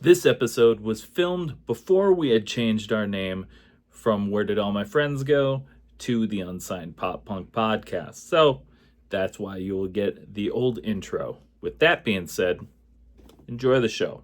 This episode was filmed before we had changed our name from Where Did All My Friends Go to the Unsigned Pop Punk Podcast. So that's why you will get the old intro. With that being said, enjoy the show.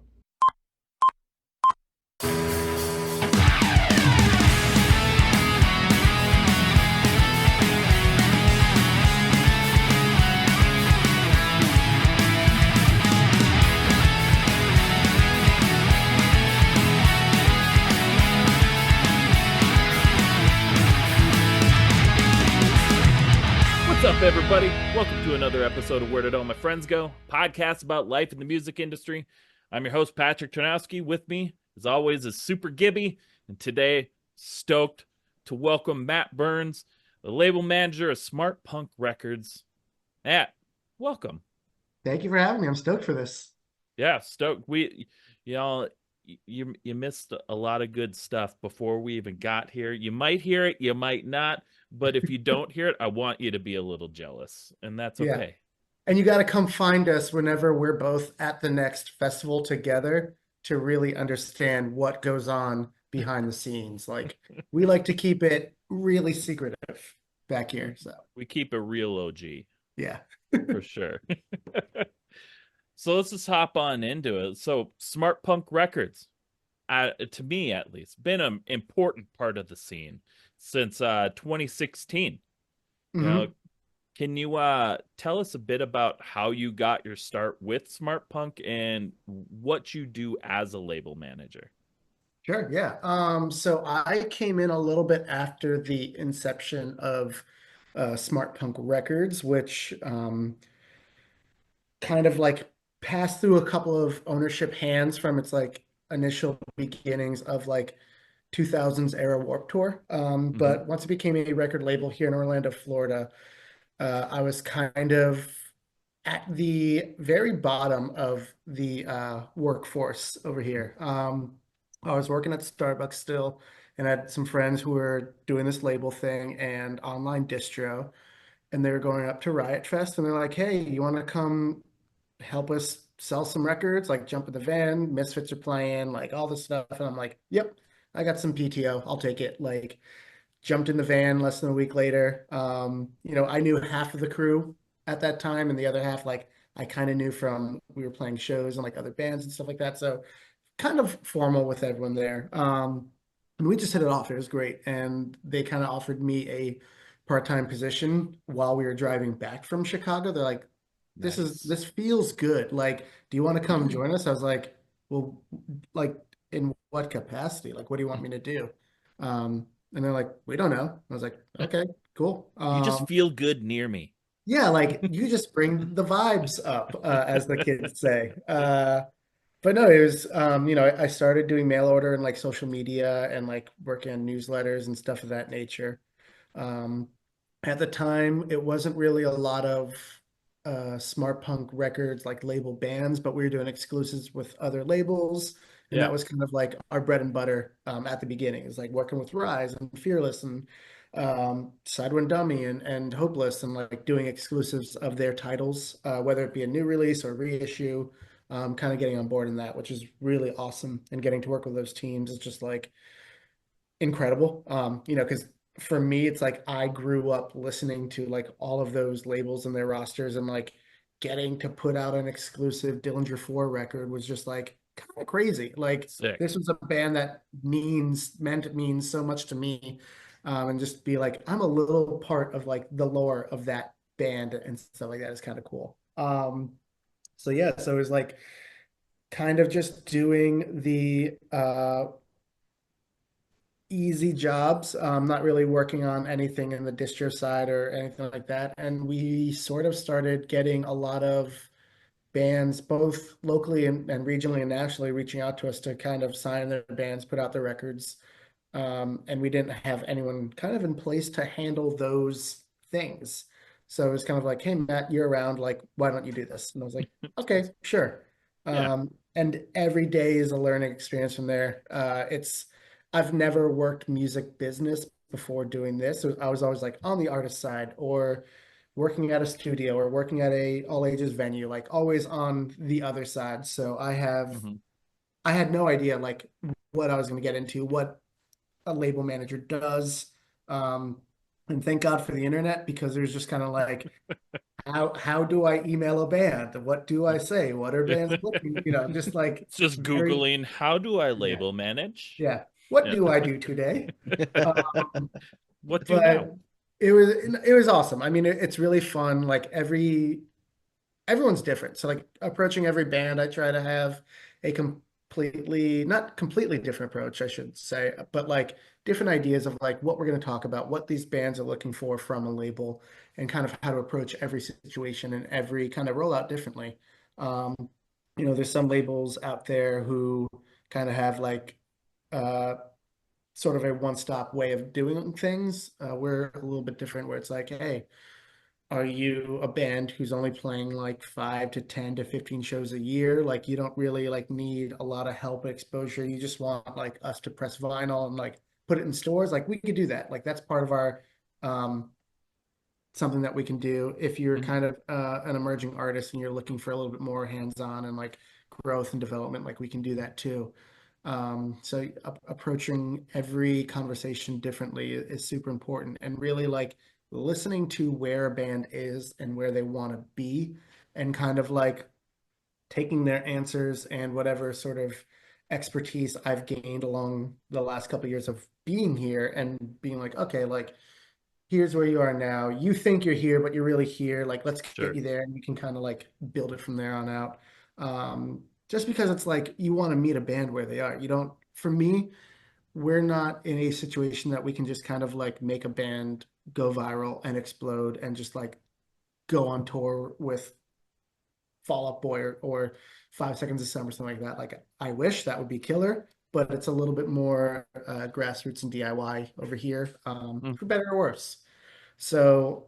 What's up, everybody? Welcome to another episode of Where Did All My Friends Go? Podcast about life in the music industry. I'm your host, Patrick Tarnowski. With me, as always, is Super Gibby. And today, stoked to welcome Matt Burns, the label manager of Smartpunk Records. Matt, welcome. Thank you for having me. I'm stoked for this. Yeah, stoked. You missed a lot of good stuff before we even got here. You might hear it, you might not. But if you don't hear it, I want you to be a little jealous, and that's Yeah. okay. And you got to come find us whenever we're both at the next festival together to really understand what goes on behind the scenes. Like we like to keep it really secretive back here. So, We keep a real OG yeah. for sure. So let's just hop on into it. So Smart Punk Records, to me at least, been an important part of the scene since 2016. You know, hmm can you tell us a bit about how you got your start with Smart Punk and what you do as a label manager? Sure. Yeah. So I came in a little bit after the inception of Smartpunk Records, which kind of like passed through a couple of ownership hands from its like initial beginnings of like 2000s era Warp Tour. Hmm. But once it became a record label here in Orlando, Florida, I was kind of at the very bottom of the workforce over here. I was working at Starbucks still, and I had some friends who were doing this label thing and online distro, and they were going up to Riot Fest, and they're like, "Hey, you want to come help us sell some records, like jump in the van, Misfits are playing, like all this stuff." And I'm like, yep, I got some PTO. I'll take it. Like jumped in the van less than a week later. I knew half of the crew at that time, and the other half, like I kind of knew from we were playing shows and like other bands and stuff like that. So kind of formal with everyone there. And we just hit it off. It was great. And they kind of offered me a part-time position while we were driving back from Chicago. They're like, Nice. this feels good. Like, do you want to come join us? I was like, well, like in what capacity? Like, what do you want me to do? And they're like, we don't know. I was like, okay, cool. You just feel good near me. Yeah, like you just bring the vibes up, as the kids say. But no, it was, I started doing mail order and like social media and like working on newsletters and stuff of that nature. Um, at the time, it wasn't really a lot of smart punk records like label bands, but we were doing exclusives with other labels. And Yeah. that was kind of like our bread and butter at the beginning. It's like working with Rise and Fearless and Sidewind Dummy and Hopeless and like doing exclusives of their titles, whether it be a new release or reissue. Kind of getting on board in that, which is really awesome. And getting to work with those teams is just like incredible. Because for me, it's like I grew up listening to like all of those labels and their rosters, and like getting to put out an exclusive Dillinger 4 record was just like kind of crazy. Like Sick. this was a band that means so much to me. And just be like, I'm a little part of like the lore of that band and stuff like that is kind of cool. So yeah, so it was like kind of just doing the easy jobs, not really working on anything in the distro side or anything like that. And we sort of started getting a lot of bands, both locally and regionally and nationally, reaching out to us to kind of sign their bands, put out their records. And we didn't have anyone kind of in place to handle those things. So it was kind of like, hey, Matt, you're around. Like, why don't you do this? And I was like, okay, sure. Yeah. And every day is a learning experience from there. I've never worked music business before doing this. So I was always like on the artist side or working at a studio or working at a all ages venue, like always on the other side. So I have Hmm. I had no idea like what I was going to get into, what a label manager does. Um, and thank God for the internet because there's just kind of like, how do I email a band? What do I say? What are bands looking? Just like It's just very, Googling how do I yeah, label manage? yeah. What Yeah. do I do today? Um, What do now? but it was awesome. I mean, it's really fun. Like everyone's different. So like approaching every band, I try to have a completely, not completely different approach, I should say, but like different ideas of like what we're going to talk about, what these bands are looking for from a label, and kind of how to approach every situation and every kind of rollout differently. Um, there's some labels out there who kind of have like uh sort of a one-stop way of doing things. We're a little bit different where it's like, hey, are you a band who's only playing like 5 to 10 to 15 shows a year? Like you don't really like need a lot of help exposure. You just want like us to press vinyl and like put it in stores. Like we could do that. Like that's part of our um something that we can do. If you're Mhm. kind of an emerging artist and you're looking for a little bit more hands-on and like growth and development, like we can do that too. So approaching every conversation differently is super important, and really like listening to where a band is and where they want to be, and kind of like taking their answers and whatever sort of expertise I've gained along the last couple of years of being here and being like, okay, like here's where you are now. You think you're here, but you're really here. Like, let's get Sure. you there, and you can kind of like build it from there on out. Just because it's like you want to meet a band where they are. You don't, for me, we're not in a situation that we can just kind of like make a band go viral and explode and just like go on tour with Fall Out Boy or 5 Seconds of Summer, something like that. Like, I wish that would be killer, but it's a little bit more grassroots and DIY over here, Mm. for better or worse. So,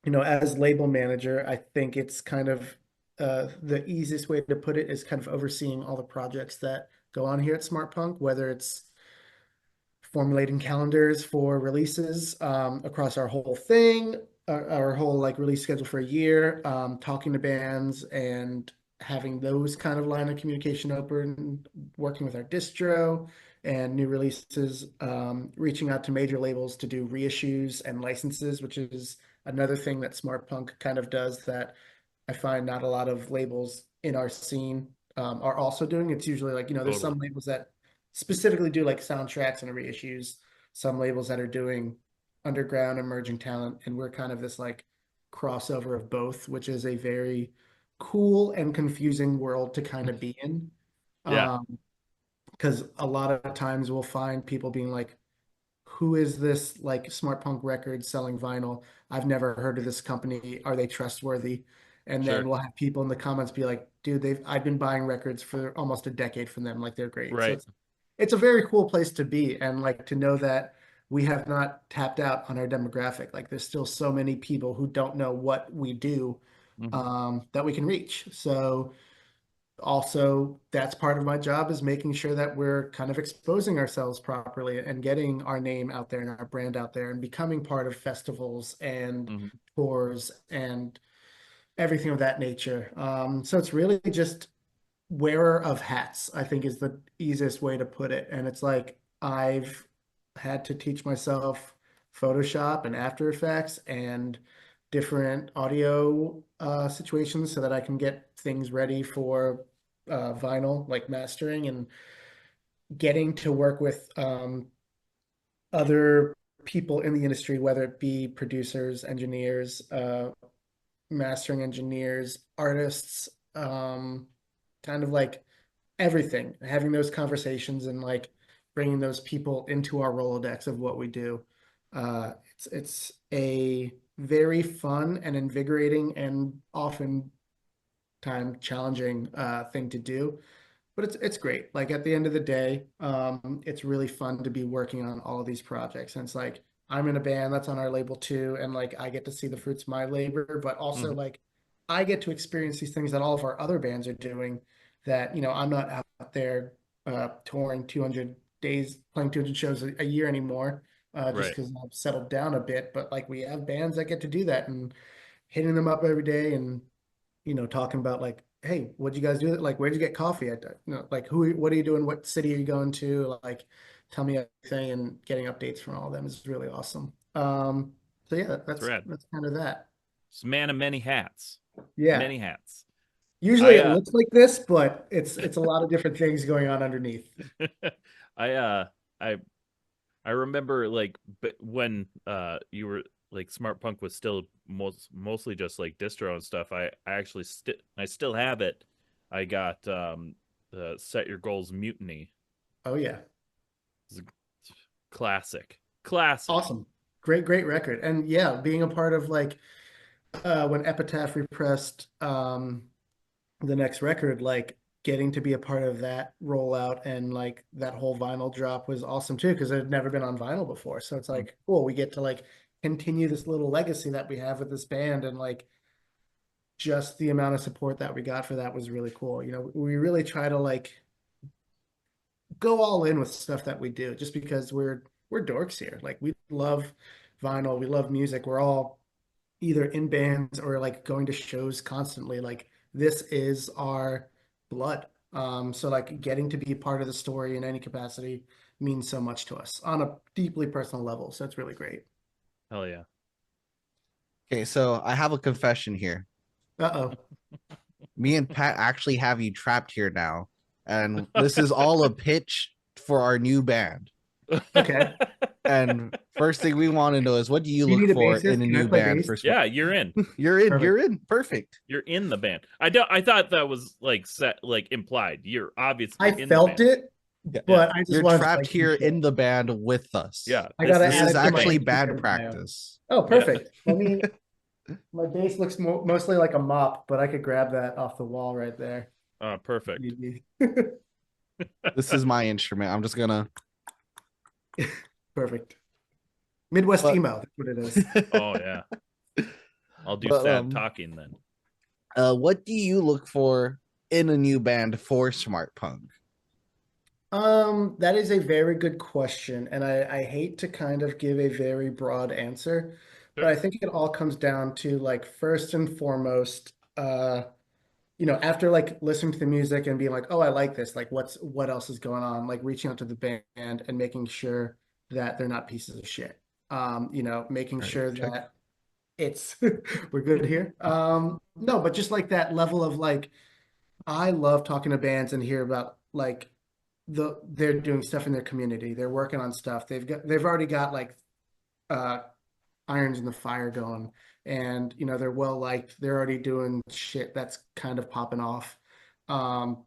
as label manager, I think it's kind of the easiest way to put it is kind of overseeing all the projects that go on here at Smartpunk, whether it's formulating calendars for releases across our whole thing, our whole like release schedule for a year, talking to bands and having those kind of line of communication open, working with our distro and new releases, reaching out to major labels to do reissues and licenses, which is another thing that Smartpunk kind of does that I find not a lot of labels in our scene are also doing. It's usually like, there's Totally. some labels that specifically do like soundtracks and reissues, some labels that are doing underground emerging talent, and we're kind of this like crossover of both, which is a very cool and confusing world to kind of be in. Yeah. Um, because a lot of times we'll find people being like, who is this like Smartpunk Records selling vinyl? I've never heard of this company. Are they trustworthy? And then Sure. we'll have people in the comments be like, dude, I've been buying records for almost a decade from them. Like they're great. So Right. it's a very cool place to be, and like to know that we have not tapped out on our demographic. Like there's still so many people who don't know what we do, Mhm. that we can reach. So also that's part of my job is making sure that we're kind of exposing ourselves properly and getting our name out there and our brand out there and becoming part of festivals and Mhm. tours and everything of that nature. So it's really just wearer of hats, I think is the easiest way to put it. And it's like I've had to teach myself Photoshop and After Effects and different audio situations so that I can get things ready for vinyl, like mastering and getting to work with other people in the industry, whether it be producers, engineers, mastering engineers, artists, kind of like everything, having those conversations and like bringing those people into our Rolodex of what we do. It's a very fun and invigorating and often time challenging thing to do, but it's great. Like at the end of the day, it's really fun to be working on all of these projects. And it's like I'm in a band that's on our label too, and like I get to see the fruits of my labor, but also Mhm. like I get to experience these things that all of our other bands are doing. That I'm not out there touring 200 days, playing 200 shows a year anymore, just Right. because I've settled down a bit. But like we have bands that get to do that and hitting them up every day and talking about like hey, what'd you guys do? Like, where'd you get coffee at? Like what are you doing? What city are you going to? Like, tell me everything, and getting updates from all of them is really awesome. So yeah, It's rad. that's kind of that. It's man of many hats. Yeah. Many hats. Usually I it looks like this, but it's a lot of different things going on underneath. I I I remember like when you were like Smart Punk was still mostly just like distro and stuff. I actually I still have it. I got Set Your Goals Mutiny. Oh yeah. It's a classic. Classic. Awesome. Great record. And yeah, being a part of like when Epitaph repressed the next record, like getting to be a part of that rollout and like that whole vinyl drop was awesome too, because it had never been on vinyl before. So it's like, cool, we get to like continue this little legacy that we have with this band, and like just the amount of support that we got for that was really cool. We really try to like go all in with stuff that we do just because we're dorks here. Like we love vinyl, we love music. We're all either in bands or like going to shows constantly. Like this is our blood. So like getting to be part of the story in any capacity means so much to us on a deeply personal level. So it's really great. Hell yeah. Okay, so I have a confession here. Uh-oh. Me and Pat actually have you trapped here now, and this is all a pitch for our new band. Okay. And first thing we want to know is, what do you Do you look need a for in bassist? a Can I new play band bass? for Yeah, you're in. You're in. Perfect. You're in. Perfect. You're in the band. I thought that was like set like implied. You're obviously I in the felt band. it, Yeah. but I just You're wanted to trapped like be here sure. in the band with us. Yeah. I gotta This add is it to my actually Instagram band bio. practice. Oh, Yeah. perfect. I mean, my bass looks mostly like a mop, but I could grab that off the wall right there. Perfect. This is my instrument. I'm just gonna. Perfect. Midwest But, emo, that's what it is. Oh yeah. I'll do but sad talking then. what do you look for in a new band for Smart Punk? That is a very good question, and I hate to kind of give a very broad answer, but Sure. I think it all comes down to like first and foremost, after like listening to the music and being like, oh, I like this, like what else is going on? Like reaching out to the band and making sure that they're not pieces of shit. Making All right, sure check. that it's we're good here. No, but just like that level of like, I love talking to bands and hear about like they're doing stuff in their community. They're working on stuff. They've already got like uh irons in the fire going, and they're well liked. They're already doing shit that's kind of popping off. Um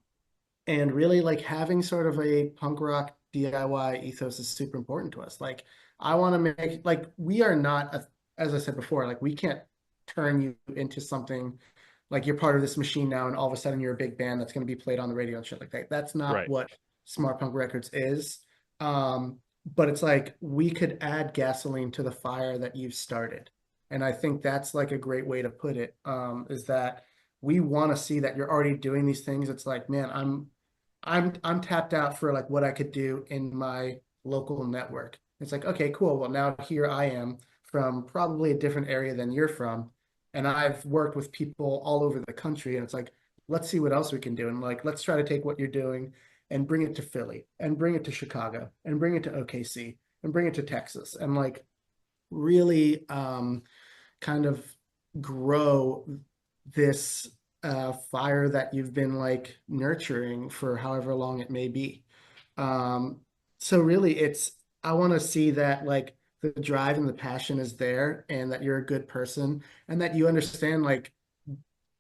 and really like having sort of a punk rock DIY ethos is super important to us. Like I want to make like we are not as I said before, like we can't turn you into something like you're part of this machine now and all of a sudden you're a big band that's going to be played on the radio and shit like that. That's not Right. what Smartpunk Records is. But it's like we could add gasoline to the fire that you've started. And I think that's like a great way to put it, is that we want to see that you're already doing these things. It's like, man, I'm tapped out for like what I could do in my local network. It's like, okay, cool. Well, now here I am from probably a different area than you're from, and I've worked with people all over the country, and it's like, let's see what else we can do. And like, let's try to take what you're doing and bring it to Philly and bring it to Chicago and bring it to OKC and bring it to Texas and like really kind of grow this fire that you've been like nurturing for however long it may be. So really I want to see that like the drive and the passion is there and that you're a good person and that you understand like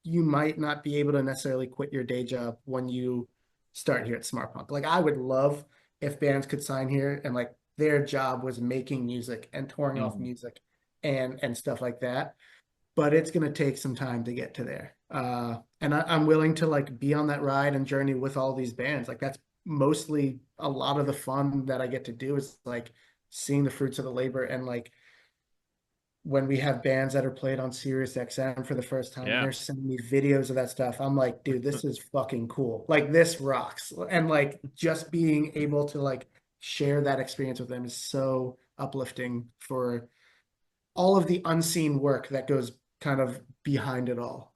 you might not be able to necessarily quit your day job when you start here at Smart Punk. Like I would love if bands could sign here and like their job was making music and touring off Mhm. music and stuff like that, but it's going to take some time to get to there. And I'm willing to like be on that ride and journey with all these bands. Like that's mostly a lot of the fun that I get to do is like seeing the fruits of the labor. And like when we have bands that are played on Sirius XM for the first time and Yeah. they're sending me videos of that stuff, I'm like, dude, this is fucking cool. Like this rocks. And like just being able to like share that experience with them is so uplifting for all of the unseen work that goes kind of behind it all.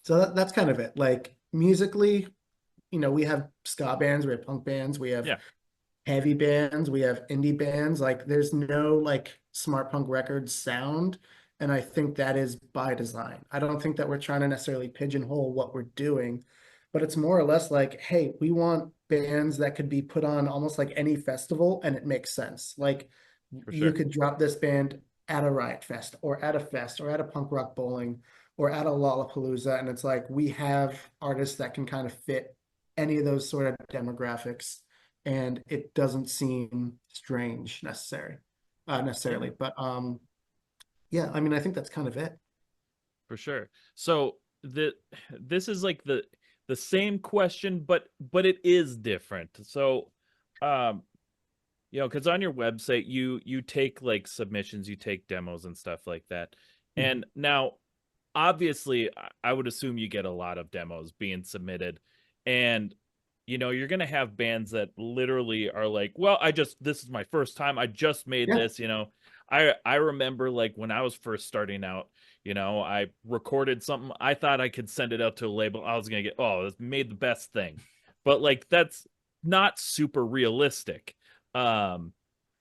So that's kind of it. Like musically, we have ska bands, we have punk bands, we have Yeah, heavy bands, we have indie bands. Like there's no like smart punk records sound. And I think that is by design. I don't think that we're trying to necessarily pigeonhole what we're doing, but it's more or less like, hey, we want bands that could be put on almost like any festival and it makes sense. Like for you sure. could drop this band at a Riot Fest or at a fest or at a punk rock bowling or at a Lollapalooza. And it's like we have artists that can kind of fit any of those sort of demographics and it doesn't seem strange Yeah, necessarily. But yeah, I mean, I think that's kind of it. for sure. So this is like the same question, but it is different. So, um, because on your website you take like submissions, you take demos and stuff like that. Mhm. And now, obviously, I would assume you get a lot of demos being submitted, and you're gonna have bands that literally are like, well, this is my first time, I just made Yeah. this. I remember like when I was first starting out, I recorded something, I thought I could send it out to a label, I was gonna get, oh, it's made the best thing, but like that's not super realistic. Um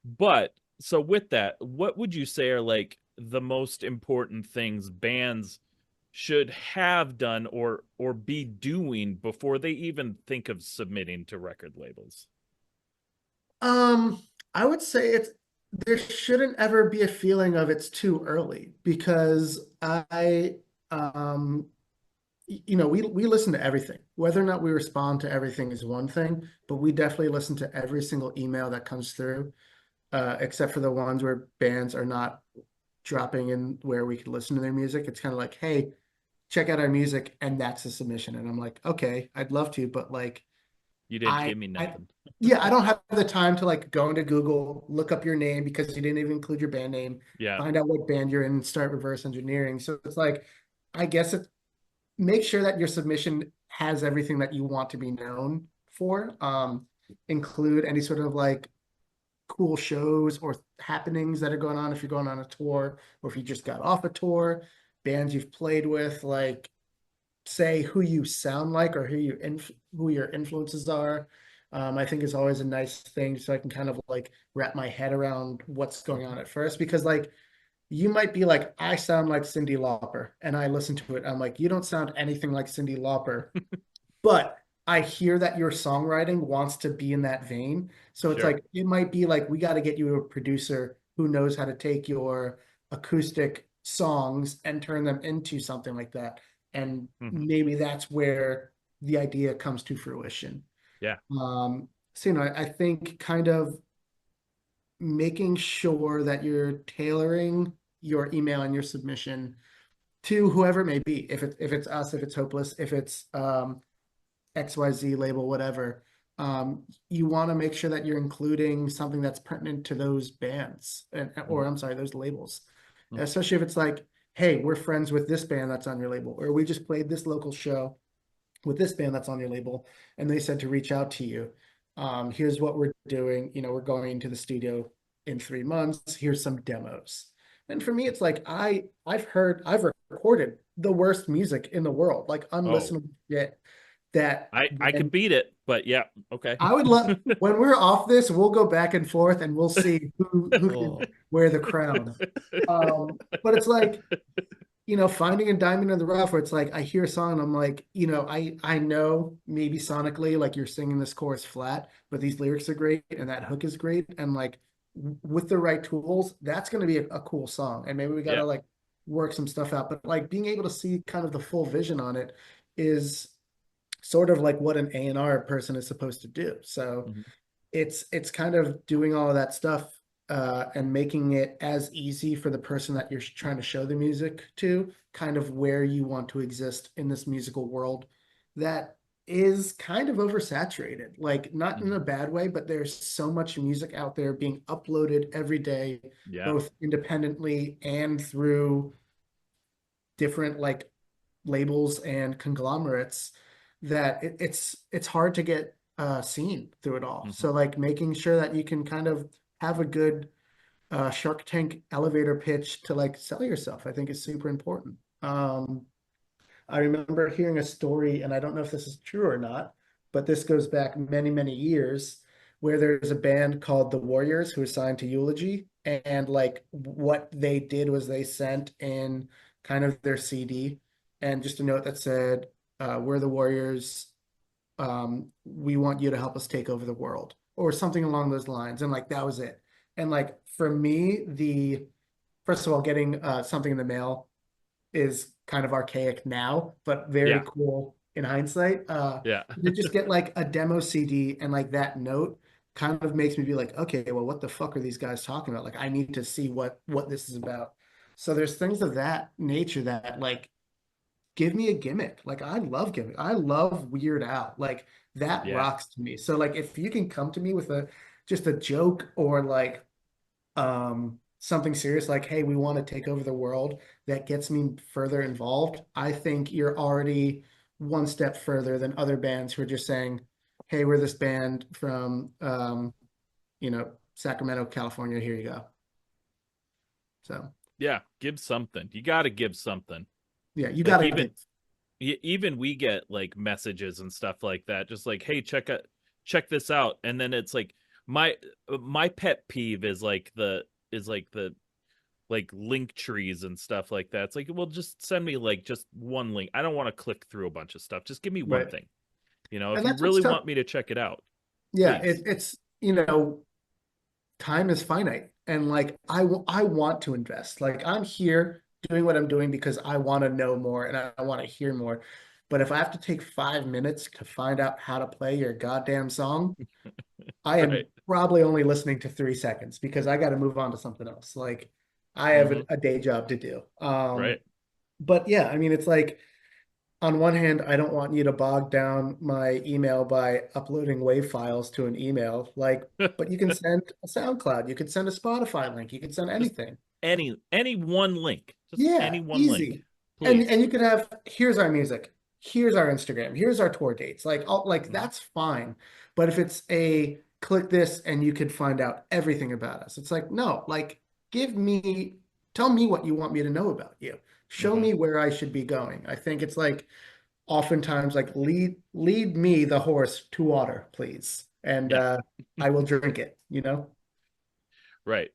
but so with that, what would you say are like the most important things bands should have done or be doing before they even think of submitting to record labels? Um, I would say there shouldn't ever be a feeling of it's too early because um we listen to everything. Whether or not we respond to everything is one thing, but we definitely listen to every single email that comes through, except for the ones where bands are not dropping in where we can listen to their music. It's kind of like, hey, check out our music, and that's a submission. And I'm like, okay, I'd love to, but like You didn't I give me I nothing. yeah, I don't have the time to like go into Google, look up your name because you didn't even include your band name, Yeah. find out what band you're in, start reverse engineering. So it's like, I guess it make sure that your submission has everything that you want to be known for. Include any sort of like cool shows or happenings that are going on if you're going on a tour or if you just got off a tour, bands you've played with, like say who you sound like or who your influences are. I think is always a nice thing so I can kind of like wrap my head around what's going on at first because like you might be like, I sound like Cyndi Lauper, and I listen to it. I'm like, you don't sound anything like Cyndi Lauper, but I hear that your songwriting wants to be in that vein. So it's Sure. like, it might be like, we got to get you a producer who knows how to take your acoustic songs and turn them into something like that. And Hmm. maybe that's where the idea comes to fruition. Yeah. So, I think kind of making sure that you're tailoring your email and your submission to whoever it may be. If it's us, if it's Hopeless, if it's XYZ label, whatever. You want to make sure that you're including something that's pertinent to those bands or Hmm. I'm sorry, those labels. Hmm. Especially if it's like, hey, we're friends with this band that's on your label, or we just played this local show with this band that's on your label, and they said to reach out to you. Here's what we're doing. We're going to the studio in 3 months. Here's some demos. And for me, it's like I've recorded the worst music in the world, like Oh, unlistenable shit. That I could when beat it, but yeah, okay. I would love when we're off this, we'll go back and forth and we'll see who can Oh, wear the crown. But it's like finding a diamond in the rough where it's like I hear a song and I'm like, I know maybe sonically like you're singing this chorus flat, but these lyrics are great and that hook is great. And like with the right tools, that's going to be a cool song. And maybe we got Yeah. to like work some stuff out. But like being able to see kind of the full vision on it is sort of like what an A&R person is supposed to do. So Hmm. it's kind of doing all of that stuff and making it as easy for the person that you're trying to show the music to, kind of where you want to exist in this musical world that is kind of oversaturated. Like not in Hmm. a bad way, but there's so much music out there being uploaded every day, Yeah. both independently and through different like labels and conglomerates that it's hard to get seen through it all. Hmm. So like making sure that you can kind of have a good Shark Tank elevator pitch to like sell yourself, I think is super important. I remember hearing a story, and I don't know if this is true or not, but this goes back many, many years, where there's a band called The Warriors who was signed to Eulogy, and like what they did was they sent in kind of their CD and just a note that said, "We're the Warriors. We want you to help us take over the world," or something along those lines. And like that was it. And like for me, the first of all, getting something in the mail is kind of archaic now, but very Yeah. cool in hindsight. Yeah. To just get like a demo CD and like that note kind of makes me be like, okay, well, what the fuck are these guys talking about? Like, I need to see what this is about. So there's things of that nature that like give me a gimmick. Like I love gimmick. I love Weird Al. Like that Yeah. rocks to me. So like if you can come to me with a just a joke or like something serious like, hey, we want to take over the world, that gets me further involved, I think you're already one step further than other bands who are just saying, hey, we're this band from Sacramento, California, here you go. So Yeah. Give something. You got to give something. yeah, you Like gotta even give. even we get like messages and stuff like that, just like, hey, check this out. And then it's like my pet peeve is like the like link trees and stuff like that. It's like, well, just send me like just one link. I don't want to click through a bunch of stuff. Just give me one Right. thing. You know, if And you that's what's really tough. want me to check it out, Yeah, please. it's time is finite, and like I want to invest. Like I'm here doing what I'm doing because I want to know more and I want to hear more. But if I have to take 5 minutes to find out how to play your goddamn song, I am Right. probably only listening to 3 seconds because I got to move on to something else. Like I have Mm-hmm. a day job to do. Right. But yeah, I mean, it's like on one hand, I don't want you to bog down my email by uploading WAV files to an email. Like, but you can send a SoundCloud, you could send a Spotify link, you could send Just anything. any one link. Just Yeah, any one link. easy. And Please. you could have, here's our music, here's our Instagram, here's our tour dates. Like Mm-hmm. that's fine. But if it's a click this and you could find out everything about us, it's like, no, like give me, tell me what you want me to know about you. Show Mm-hmm. me where I should be going. I think it's like oftentimes like lead me the horse to water, please. And Yeah. I will drink it, you know? Right.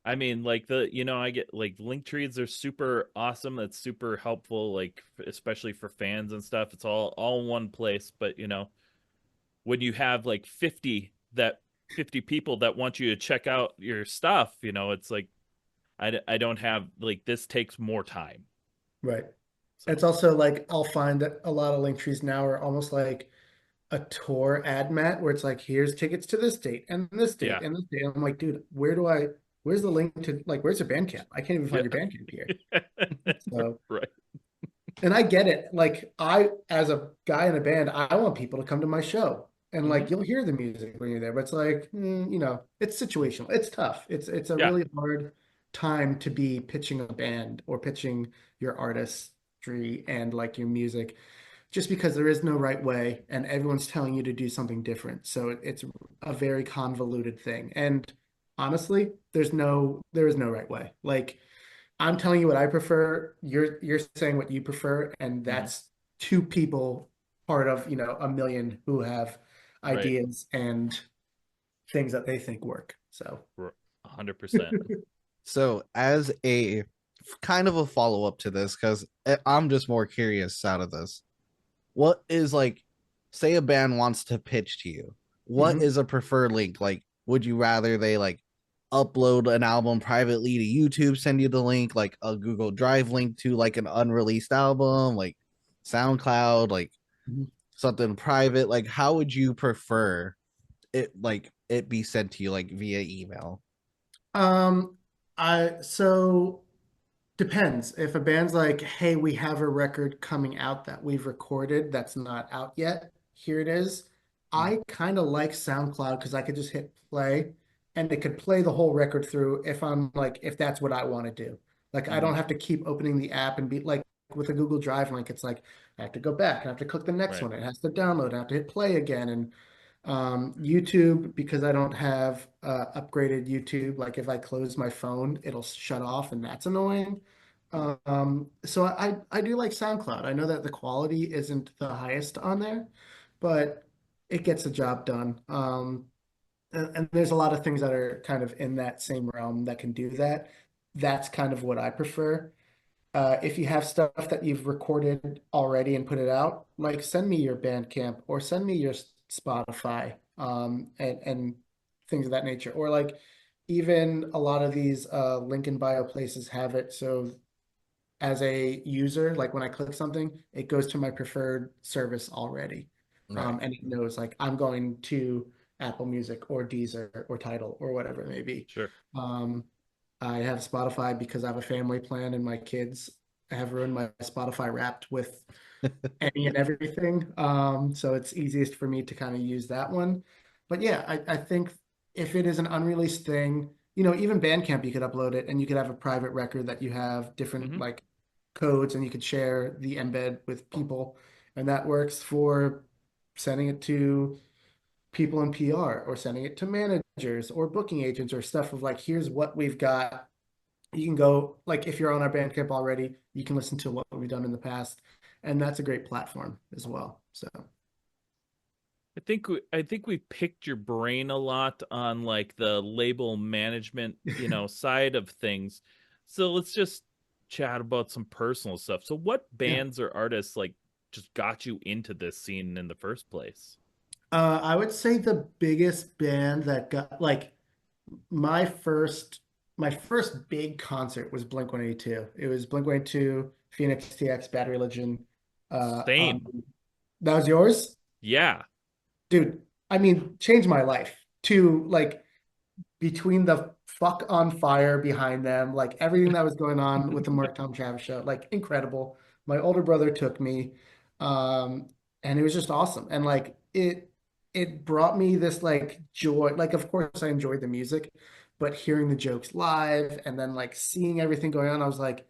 I mean, like I get like link trees are super awesome. That's super helpful, like especially for fans and stuff. It's all in one place. But when you have like 50 people that want you to check out your stuff, it's like I don't have like this takes more time. Right. It's So also like I'll find that a lot of link trees now are almost like a tour ad mat where it's like, here's tickets to this date and this date yeah, and this date. I'm like, dude, where's the link to like, where's your Bandcamp? I can't even yeah, find your Bandcamp here. So, right. and I get it. Like as a guy in a band, I want people to come to my show. And Hmm. like you'll hear the music when you're there, but it's like, it's situational. It's tough. It's a Yeah, really hard time to be pitching a band or pitching your artistry and like your music, just because there is no right way and everyone's telling you to do something different. So it's a very convoluted thing. And honestly, there is no right way. Like I'm telling you what I prefer. You're saying what you prefer, and hmm, that's two people part of, a million who have right. ideas and things that they think work. So 100%. So, as a kind of a follow up to this, because I'm just more curious out of this, what is like, say a band wants to pitch to you, what mhm. is a preferred link? Like, would you rather they like upload an album privately to YouTube, send you the link, like a Google Drive link to like an unreleased album, like SoundCloud, like Mhm. something private? Like, how would you prefer it, like it be sent to you, like via email? Um, so depends. If a band's like, hey, we have a record coming out that we've recorded that's not out yet, here it is. Mhm. I kind of like SoundCloud because I could just hit play and it could play the whole record through if I'm like, if that's what I want to do. Like, I don't Hmm. have to keep opening the app and be like with a Google Drive link, it's like I have to go back and I have to click the next Right. one. It has to download. I have to hit play again. And YouTube, because I don't have upgraded YouTube, like if I close my phone, it'll shut off and that's annoying. So I do like SoundCloud. I know that the quality isn't the highest on there, but it gets the job done. And there's a lot of things that are kind of in that same realm that can do that. That's kind of what I prefer. If you have stuff that you've recorded already and put it out, like send me your Bandcamp or send me your Spotify, and things of that nature. Or like even a lot of these link in bio places have it so as a user, like when I click something, it goes to my preferred service already. Right. And it knows like I'm going to Apple Music or Deezer or Tidal or whatever it may be. Sure. Um, I have Spotify because I have a family plan and my kids have ruined my Spotify Wrapped with any and everything. So it's easiest for me to kind of use that one. But yeah, I think if it is an unreleased thing, even Bandcamp, you could upload it and you could have a private record that you have different Hmm. like codes and you could share the embed with people. And that works for sending it to people in PR or sending it to managers or booking agents or stuff of like, here's what we've got. You can go, like, if you're on our Bandcamp already, you can listen to what we've done in the past. And that's a great platform as well. So, I think we picked your brain a lot on like the label management, side of things. So let's just chat about some personal stuff. So what yeah. bands or artists like just got you into this scene in the first place? I would say the biggest band that got like my first my first big concert was Blink 182. It was Blink 182, Phoenix TX, Bad Religion. Same. That was yours? Yeah. Dude, I mean, changed my life to like between the fuck on fire behind them, like everything that was going on with the Mark Tom Travis show, like incredible. My older brother took me, um, and it was just awesome. And like it brought me this like joy. Like, of course, I enjoyed the music, but hearing the jokes live and then like seeing everything going on, I was like,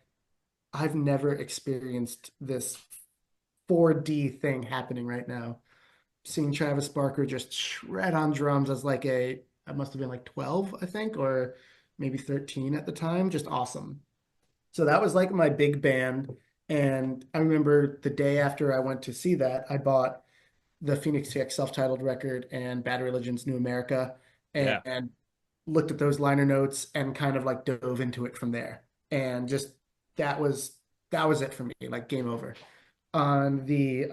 I've never experienced this 4D thing happening right now. Seeing Travis Barker just shred on drums as like I must have been like 12, I think, or maybe 13 at the time. Just awesome. So that was like my big band. And I remember the day after I went to see that, I bought the Phoenix TX self-titled record and Bad Religion's New America Yeah. and looked at those liner notes and kind of like dove into it from there. And just that was that was it for me, like game over. On the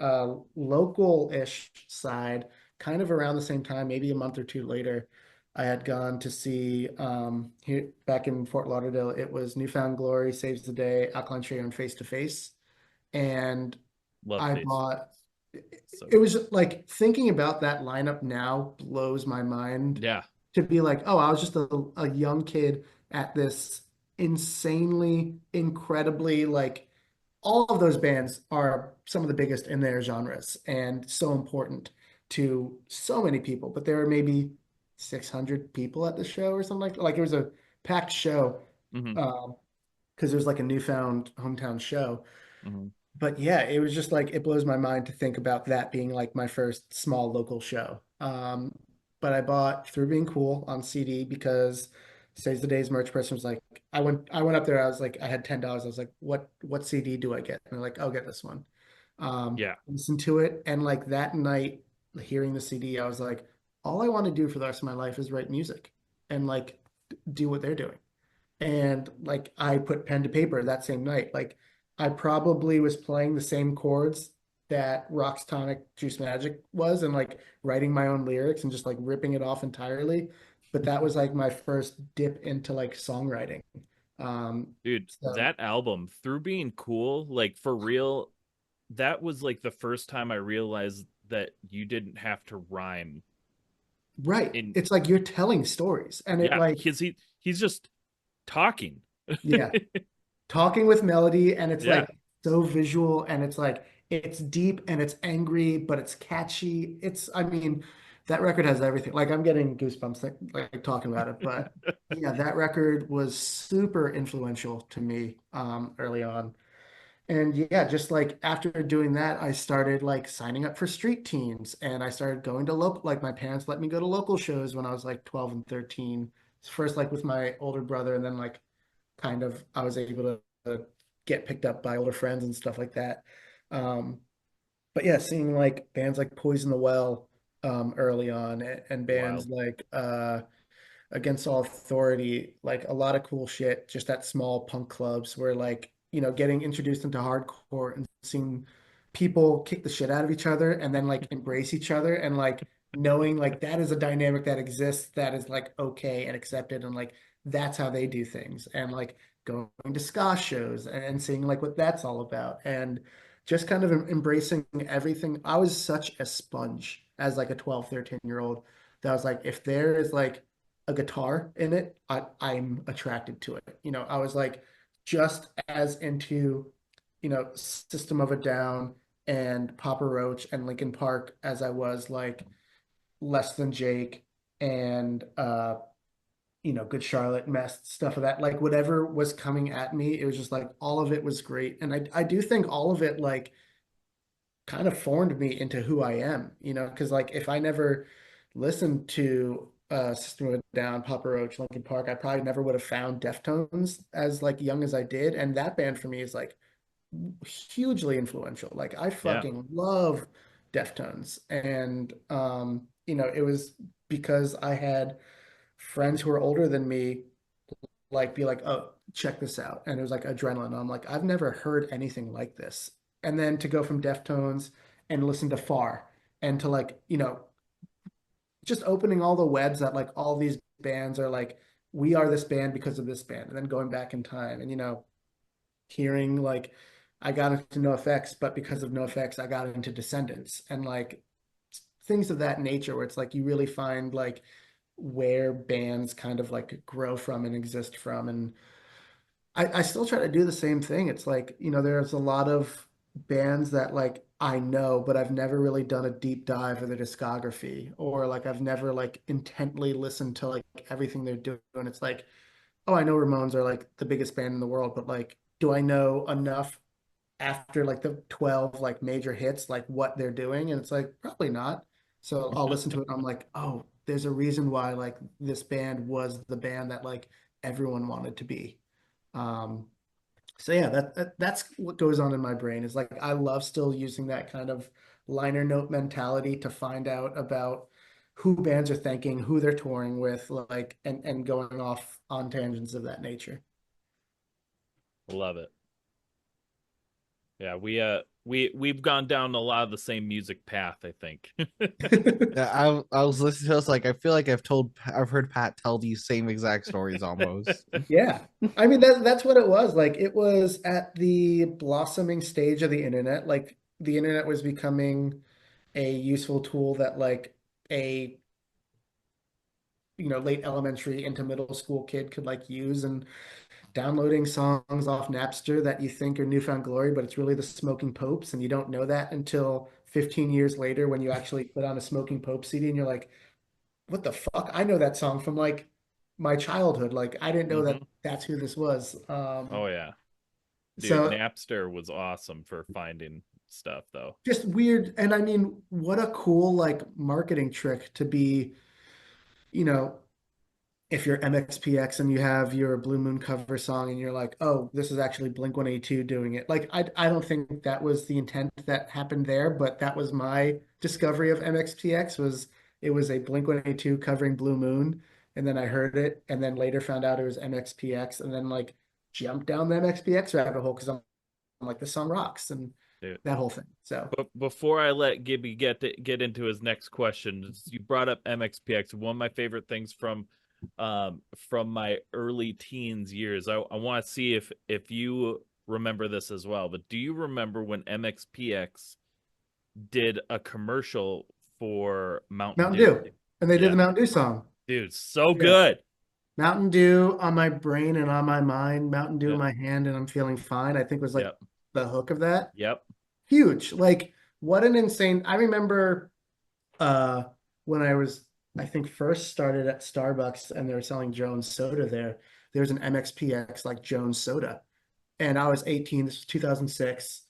local-ish side, kind of around the same time, maybe a month or two later, I had gone to see here back in Fort Lauderdale. It was Newfound Glory, Saves the Day, Alkaline Trio, and Face to Face. And Love I Face to bought Face. So it good. was like thinking about that lineup now blows my mind Yeah. to be like, oh, I was just a young kid at this insanely, incredibly like all of those bands are some of the biggest in their genres and so important to so many people. But there were maybe 600 people at the show or something like it was a packed show Hmm. because it was like a newfound hometown show. Hmm. But yeah, it was just like it blows my mind to think about that being like my first small local show. But I bought Through Being Cool on CD because Saves the Day's merch person was like, I went up there, I was like, I had $10. I was like, what CD do I get? And they're like, I'll get this one. Yeah. Listen to it, and like that night, hearing the CD, I was like, all I want to do for the rest of my life is write music and like do what they're doing. And like I put pen to paper that same night. Like I probably was playing the same chords that Rock's Tonic Juice Magic was and like writing my own lyrics and just like ripping it off entirely. But that was like my first dip into like songwriting. Dude, So that album, Through Being Cool, like for real, that was like the first time I realized that you didn't have to rhyme right. in. It's like you're telling stories and it Yeah, like, because he's just talking. yeah, talking with melody and it's Yeah. like so visual and it's like it's deep and it's angry but it's catchy. It's I mean that record has everything. Like I'm getting goosebumps like talking about it. But yeah, that record was super influential to me early on. And yeah, just like after doing that, I started like signing up for street teams and I started going to local, like my parents let me go to local shows when I was like 12 and 13. First like with my older brother and then like kind of I was able to get picked up by older friends and stuff like that. Um, but yeah, seeing like bands like Poison the Well early on, and bands Wild. like Against All Authority, like a lot of cool shit just at small punk clubs where like, getting introduced into hardcore and seeing people kick the shit out of each other and then like embrace each other, and like knowing like that is a dynamic that exists, that is like okay and accepted, and like that's how they do things, and like going to ska shows and seeing like what that's all about, and just kind of embracing everything. I was such a sponge as like a 12, 13-year old that was like, if there is like a guitar in it, I'm attracted to it. I was like just as into, System of a Down and Papa Roach and Linkin Park as I was like Less Than Jake and Good Charlotte, Mess, stuff of that. Like whatever was coming at me, it was just like all of it was great. And I do think all of it like kind of formed me into who I am, because like if I never listened to System of a Down, Papa Roach, Linkin Park, I probably never would have found Deftones as like young as I did. And that band for me is like hugely influential. Like I Yeah. fucking love Deftones. And it was because I had friends who were older than me like be like, oh, check this out. And it was like adrenaline. I'm like, I've never heard anything like this. And then to go from Deftones and listen to Far and to like, just opening all the webs that like all these bands are like, we are this band because of this band. And then going back in time and, hearing like I got into NoFX, but because of NoFX, I got into Descendants and like things of that nature where it's like you really find like where bands kind of like grow from and exist from. And I still try to do the same thing. It's like, there's a lot of bands that like I know, but I've never really done a deep dive of their discography, or like I've never like intently listened to like everything they're doing. It's like, oh, I know Ramones are like the biggest band in the world, but like, do I know enough after like the 12 like major hits, like what they're doing? And it's like, probably not. So I'll listen to it and I'm like, oh, there's a reason why like this band was the band that like everyone wanted to be. Um, so yeah, that's what goes on in my brain is like I love still using that kind of liner note mentality to find out about who bands are thinking, who they're touring with, like and going off on tangents of that nature. Love it. Yeah, we've gone down a lot of the same music path, I think. Yeah, I was listening to us like I feel like I've heard Pat tell these same exact stories almost. Yeah. I mean that's what it was. Like it was at the blossoming stage of the internet. Like the internet was becoming a useful tool that like a late elementary into middle school kid could like use, and downloading songs off Napster that you think are newfound glory, but it's really the Smoking Popes, and you don't know that until 15 years later when you actually put on a Smoking Pope CD and you're like, what the fuck? I know that song from like my childhood. Like I didn't know that Hmm. that's who this was. Oh yeah. Dude, So Napster was awesome for finding stuff though. just weird. And I mean, what a cool like marketing trick to be, you know, if you're MXPX and you have your Blue Moon cover song and you're like, oh, this is actually Blink 182 doing it. Like, I don't think that was the intent that happened there, but that was my discovery of MXPX was it was a Blink 182 covering Blue Moon. And then I heard it and then later found out it was MXPX and then like jumped down the MXPX rabbit hole because I'm like, this song rocks and Dude. that whole thing. So But before I let Gibby get into his next question, you brought up MXPX. One of my favorite things from my early teens years. I want to see if you remember this as well. But do you remember when MXPX did a commercial for Mountain Mountain Dew? Dew. And they did Yeah, the Mountain Dew song. dude, so Yeah. good. Mountain Dew on my brain and on my mind, Mountain Dew in Yep, my hand, and I'm feeling fine. I think was like yep, the hook of that. yep. Huge. Like what an insane. I remember uh when I was I think first started at Starbucks and they were selling Jones soda there. There's an MXPX like Jones soda. And I was 18, this was 2006,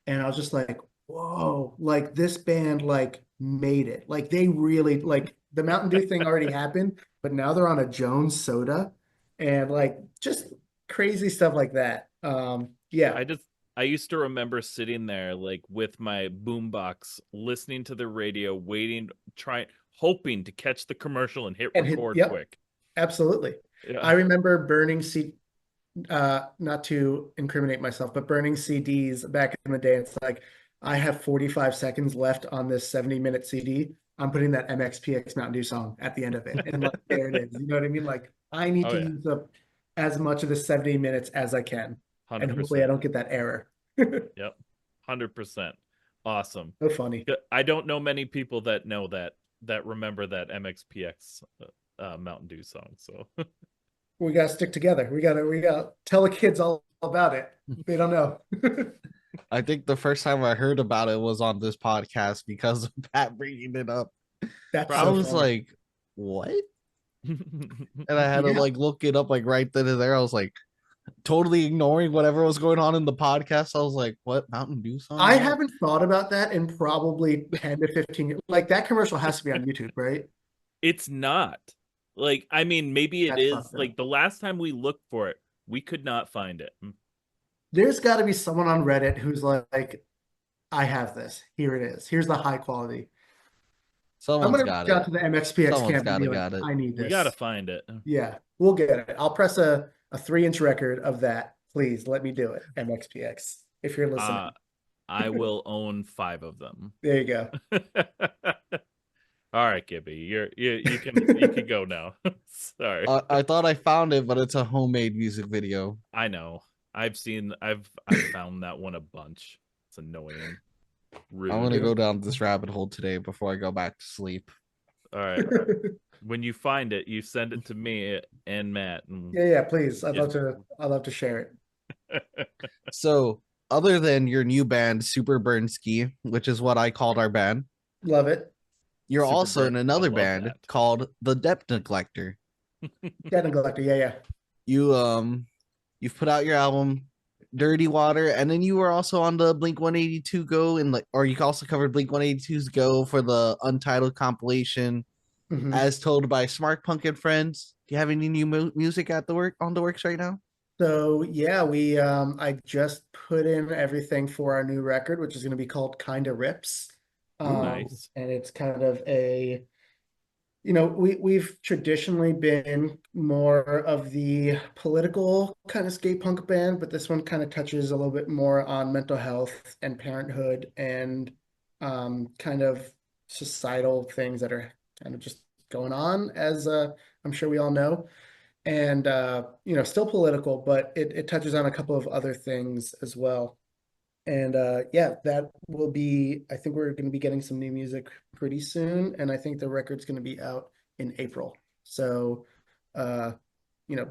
and I was just like, whoa, like this band like made it. Like they really like the Mountain Dew thing already happened, but now they're on a Jones soda and like just crazy stuff like that. Yeah. I used to remember sitting there like with my boombox, listening to the radio, hoping to catch the commercial and hit And hit, record yep, quick. absolutely. Yeah. I remember burning not to incriminate myself, but burning CDs back in the day. It's like, I have 45 seconds left on this 70-minute CD. I'm putting that MXPX Mountain Dew song at the end of it. And like, there it is. You know what I mean? Like, I need Oh to yeah. use up as much of the 70 minutes as I can. And hopefully I 100%. don't get that error. Yep. 100%. Awesome. So funny. I don't know many people that know that remember that MXPX Mountain Dew song. So We gotta stick together. We gotta tell the kids all about it. They don't know. I think the first time I heard about it was on this podcast because of Pat bringing it up. That's I so was funny. like, what? And I had to Yeah. like look it up like right then and there. I was like totally ignoring whatever was going on in the podcast. I was like, what Mountain Dew song? I What? haven't thought about that in probably 10 to 15 years. Like, that commercial has to be on YouTube, right? it's not. Like, I mean, maybe it That's is. fucked up. Like the last time we looked for it, we could not find it. There's got to be someone on Reddit who's like, I have this. Here it is. Here's the high quality. I'm Someone's gonna got reach out it. to the MXPX Someone's camp and gotta be like, got it. I need We this. gotta find it. Yeah, we'll get it. I'll press a 3-inch record of that. Please let me do it, MXPX. If you're listening, I will own 5 of them. there you go. All right, Gibby, you can go now. Sorry. I thought I found it, but it's a homemade music video. I know. I've found that one a bunch. It's annoying. Rude. I'm gonna go down this rabbit hole today before I go back to sleep. All right. When you find it, you send it to me and Matt. And Yeah, please. I'd Yes. love to share it. So, other than your new band, Super Burnski, which is what I called our band, Love it. you're Super also in Burn- I another love band that. called The Depth Neglector. Dead Neglector. Yeah. You've put out your album Dirty Water, and then you were also on the Blink 182 Go, and like, or you also covered Blink 182's Go for the Untitled compilation, Mhm. as told by Smartpunk and Friends. Do you have any new music at the works right now? So yeah, we I just put in everything for our new record, which is going to be called Kinda Rips. Nice. And it's kind of a, we've traditionally been more of the political kind of skate punk band, but this one kind of touches a little bit more on mental health and parenthood and kind of societal things that are kind of just going on, as I'm sure we all know. And still political, but it touches on a couple of other things as well. And yeah, that will be, I think we're going to be getting some new music pretty soon. And I think the record's going to be out in April. So, uh, you know,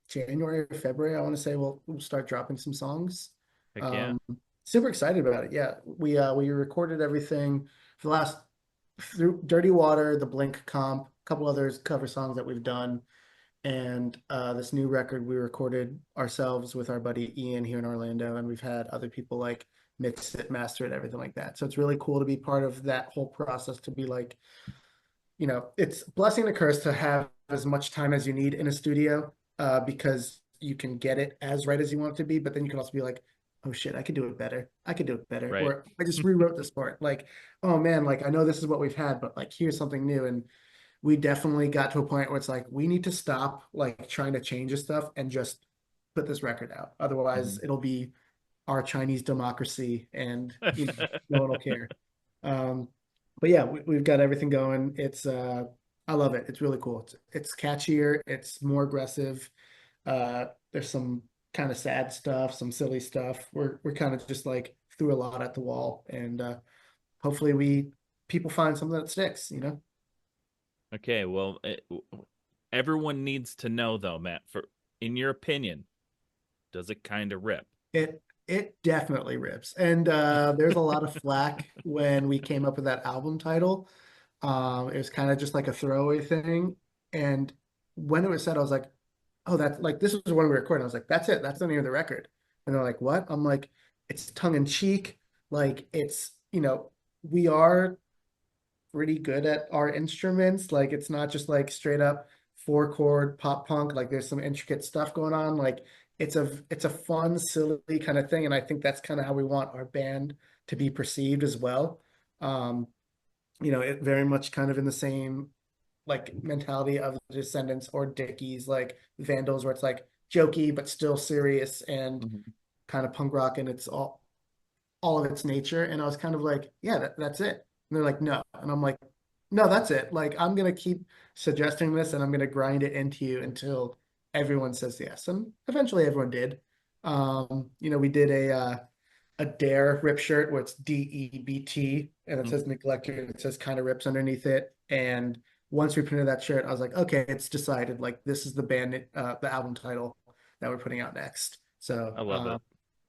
January or February, I want to say we'll start dropping some songs. Heck yeah. Super excited about it. Yeah, we recorded everything for the last through Dirty Water, the Blink comp, a couple others cover songs that we've done. And this new record we recorded ourselves with our buddy Ian here in Orlando, and we've had other people like mix it, master it, everything like that. So it's really cool to be part of that whole process, to be like, it's a blessing and a curse to have as much time as you need in a studio, because you can get it as right as you want it to be, but then you can also be like, oh shit, I could do it better. I could do it better. Right. Or I just rewrote this part. Like, oh man, like I know this is what we've had, but like here's something new. And we definitely got to a point where it's like, we need to stop like trying to change this stuff and just put this record out. Otherwise, it'll be our Chinese democracy and no one will care. But yeah, we've got everything going. It's I love it. It's really cool. It's catchier. It's more aggressive. There's some kind of sad stuff, some silly stuff. We're kind of just like threw a lot at the wall, and hopefully people find something that sticks. Okay, well, everyone needs to know though, Matt, in your opinion, does it kind of rip? It definitely rips. And there's a lot of flack when we came up with that album title. It was kind of just like a throwaway thing. And when it was said, I was like, oh, that's like, this was when we recorded. I was like, that's it. That's the name of the record. And they're like, what? I'm like, it's tongue in cheek. Like, it's, we are pretty good at our instruments. Like, it's not just like straight up 4-chord pop punk. Like, there's some intricate stuff going on. Like, it's a fun, silly kind of thing, and I think that's kind of how we want our band to be perceived as well. Um, it very much kind of in the same like mentality of the Descendants or Dickies, like Vandals, where it's like jokey but still serious and Mhm. kind of punk rock, and it's all of its nature. And I was kind of like, yeah, that's it. And they're like, no. And I'm like, no, that's it. Like, I'm going to keep suggesting this and I'm going to grind it into you until everyone says yes. And eventually everyone did. We did a Dare rip shirt where it's DEBT and it says Neglector and it says kind of rips underneath it. And once we printed that shirt, I was like, okay, it's decided. Like, this is the album title that we're putting out next. So, I love it.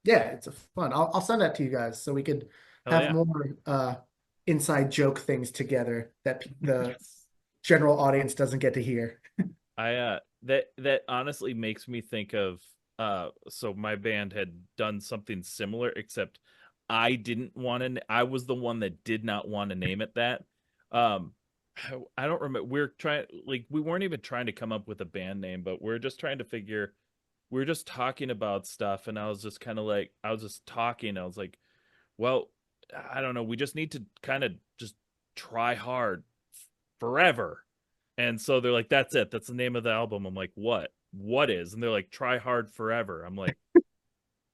yeah, it's a fun. I'll send that to you guys so we could Hell have yeah. more inside joke things together that the Yes. general audience doesn't get to hear. That honestly makes me think of so my band had done something similar, except I was the one that did not want to name it that. Um I don't remember, we weren't even trying to come up with a band name, but we're just trying to figure we were just talking about stuff, and I was just kind of like I was just talking. I was like, well, I don't know, we just need to kind of just try hard forever. And so they're like, that's it. That's the name of the album. I'm like, what? What is? And they're like, try hard forever. I'm like,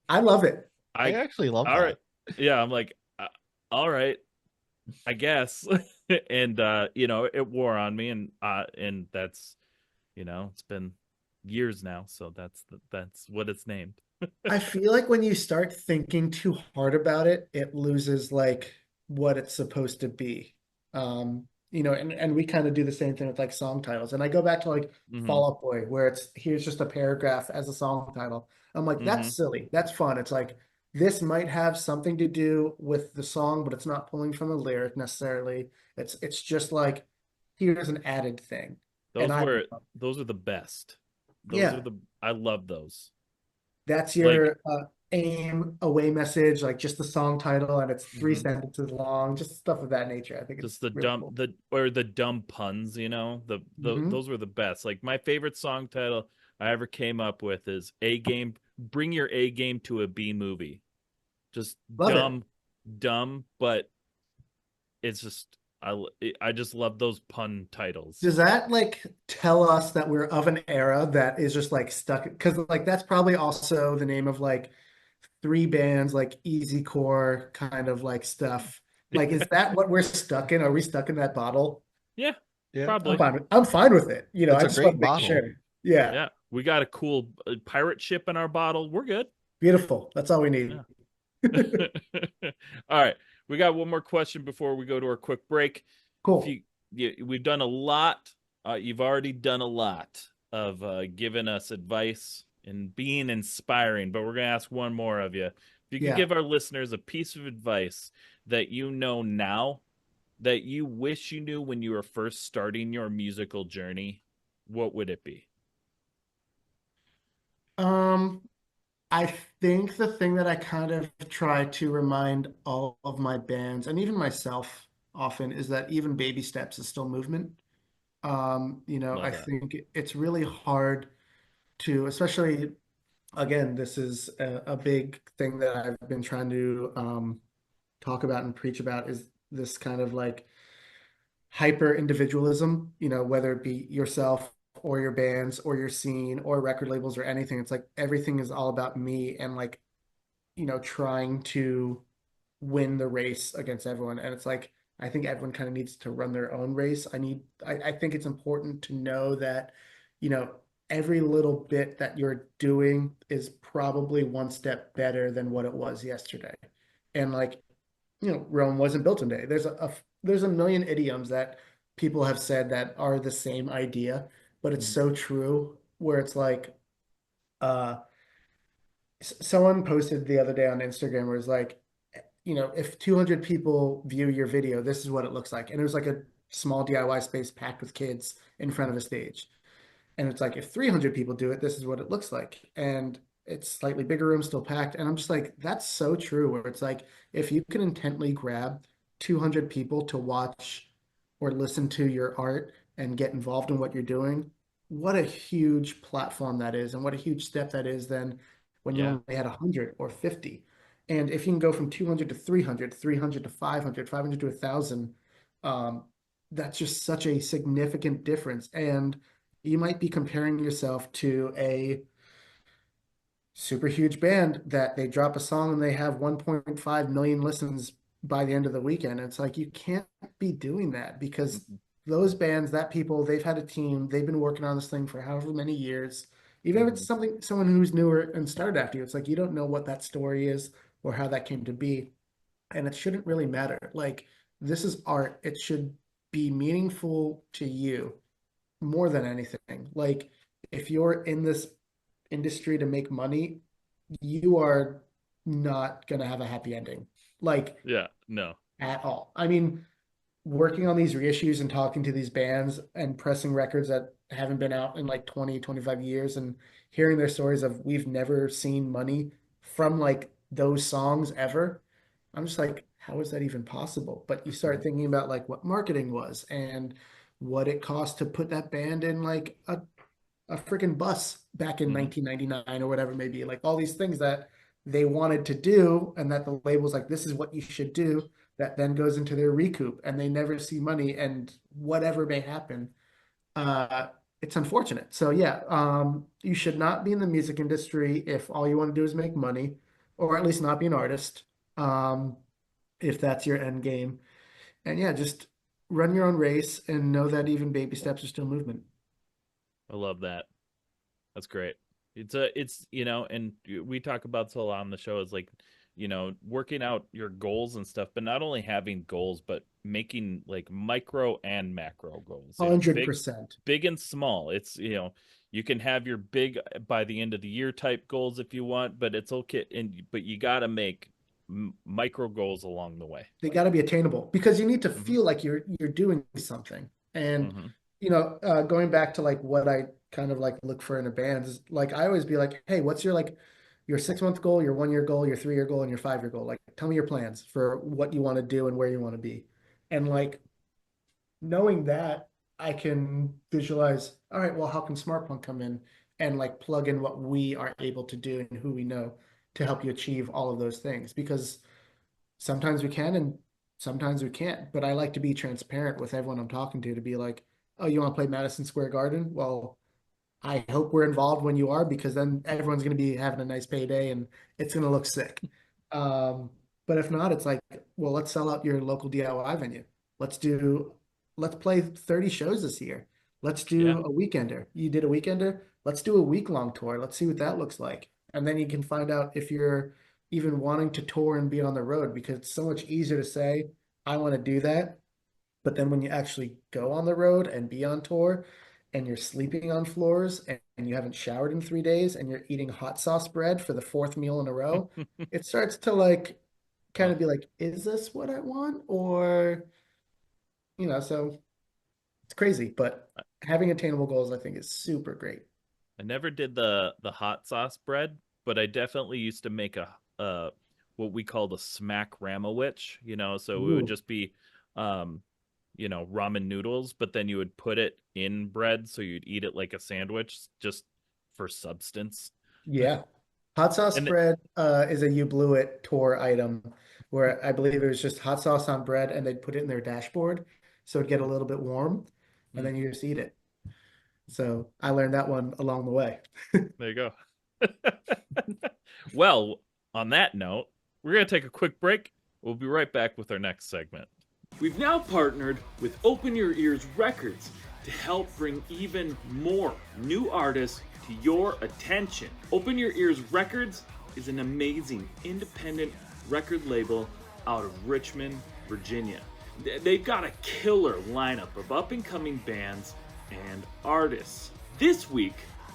I love it. I I, actually love all right. that. Yeah. I'm like, all right, I guess. And, it wore on me, and that's, it's been years now. So that's what it's named. I feel like when you start thinking too hard about it, it loses like what it's supposed to be. And we kind of do the same thing with like song titles. And I go back to like Hmm. Fall Out Boy, where it's here's just a paragraph as a song title. I'm like, Hmm. that's silly. That's fun. It's like this might have something to do with the song, but it's not pulling from the lyric necessarily. It's just like here's an added thing. And Those were, those are the best. Those are yeah, the, I love those. that's Like, your aim away message, like just the song title, and it's three mhm. sentences long, just stuff of that nature. I think it's Just the really dumb cool. the dumb puns, Hmm. those were the best. Like, my favorite song title I ever came up with is A Game, bring your A game to a B movie. Just Love it. dumb, but it's just I just love those pun titles. Does that like tell us that we're of an era that is just like stuck? Because like that's probably also the name of like three bands, like easy core kind of like stuff. Like, is that what we're stuck in? Are we stuck in that bottle? Yeah, Yeah, probably. I'm fine with it. it's I a just want great to make bottle. sure. Yeah, Yeah, we got a cool pirate ship in our bottle. We're good. beautiful. That's all we need. Yeah. All right, we got one more question before we go to our quick break. If Cool. we've done a lot. You've already done a lot of giving us advice and being inspiring, but we're gonna ask one more of you. If you could Yeah. give our listeners a piece of advice that you know now that you wish you knew when you were first starting your musical journey, what would it be? Um, I think the thing that I kind of try to remind all of my bands and even myself often is that even baby steps is still movement. I Love that. think it's really hard to, especially again, this is a big thing that I've been trying to talk about and preach about is this kind of like hyper individualism, whether it be yourself or your bands or your scene or record labels or anything. It's like everything is all about me and like trying to win the race against everyone. And it's like, I think everyone kind of needs to run their own race. I think it's important to know that, you know, every little bit that you're doing is probably one step better than what it was yesterday. And like, Rome wasn't built in a day. There's a million idioms that people have said that are the same idea, but it's Mhm. so true where it's like, uh, someone posted the other day on Instagram where it's like, if 200 people view your video, this is what it looks like. And it was like a small DIY space packed with kids in front of a stage. And it's like, if 300 people do it, this is what it looks like. And it's slightly bigger room, still packed. And I'm just like, that's so true. Where it's like, if you can intently grab 200 people to watch or listen to your art and get involved in what you're doing, what a huge platform that is, and what a huge step that is then when you Yeah. only had 100 or 50. And if you can go from 200 to 300, 300 to 500, 500 to 1,000, um, that's just such a significant difference. And you might be comparing yourself to a super huge band that they drop a song and they have 1.5 million listens by the end of the weekend. It's like you can't be doing that because Mhm. those bands, that people, they've had a team, they've been working on this thing for however many years. Even if it's Mhm. someone who's newer and started after you, it's like you don't know what that story is or how that came to be. And it shouldn't really matter. Like this is art. It should be meaningful to you more than anything. Like if you're in this industry to make money, you are not going to have a happy ending, like Yeah. No. at all. I mean, working on these reissues and talking to these bands and pressing records that haven't been out in like 20, 25 years and hearing their stories of we've never seen money from like those songs ever. I'm just like, how is that even possible? But you start Mhm. thinking about like what marketing was and what it cost to put that band in like a freaking bus back in Mhm. 1999 or whatever, maybe like all these things that they wanted to do and that the label's like this is what you should do, that then goes into their recoup and they never see money and whatever may happen, uh it's unfortunate. So yeah, you should not be in the music industry if all you want to do is make money, or at least not be an artist, um if that's your end game. And yeah, just run your own race and know that even baby steps are still movement. I love that. That's great. It's and we talk about this a lot on the show is like, working out your goals and stuff, but not only having goals, but making like micro and macro goals, 100%. big and small. It's, you can have your big by the end of the year type goals if you want, but it's okay. But you got to make micro goals along the way. They got to be attainable because you need to Hmm. feel like you're doing something. And Hmm. going back to like what I kind of like look for in a band is like I always be like, hey, what's your like your 6 month goal, your 1 year goal, your 3 year goal, and your 5 year goal? Like, tell me your plans for what you want to do and where you want to be. And like knowing that, I can visualize, all right, well, how can Smartpunk come in and like plug in what we are able to do and who we know to help you achieve all of those things? Because sometimes we can and sometimes we can't. But I like to be transparent with everyone I'm talking to be like, oh, you want to play Madison Square Garden? Well, I hope we're involved when you are, because then everyone's going to be having a nice payday and it's going to look sick. Um, but if not, it's like, well, let's sell out your local DIY venue. Let's do, let's play 30 shows this year. Let's Yeah. do a weekender. You did a weekender. Let's do a week-long tour. Let's see what that looks like. And then you can find out if you're even wanting to tour and be on the road, because it's so much easier to say, I want to do that. But then when you actually go on the road and be on tour and you're sleeping on floors and you haven't showered in 3 days and you're eating hot sauce bread for the fourth meal in a row, it starts to like kind Well, of be like, is this what I want? Or, so it's crazy. But having attainable goals, I think, is super great. I never did the hot sauce bread, but I definitely used to make a what we called a smack ramowich, so it would Ooh, just be um ramen noodles, but then you would put it in bread so you'd eat it like a sandwich just for substance. yeah. Hot sauce And bread is a You Blew It tour item where I believe it was just hot sauce on bread and they'd put it in their dashboard so it'd get a little bit warm and mm, then you just eat it. So I learned that one along the way. there you go. Well, on that note, we're going to take a quick break. We'll be right back with our next segment. We've now partnered with Open Your Ears Records to help bring even more new artists to your attention. Open Your Ears Records is an amazing independent record label out of Richmond, Virginia. They've got a killer lineup of up and coming bands and artists. This week,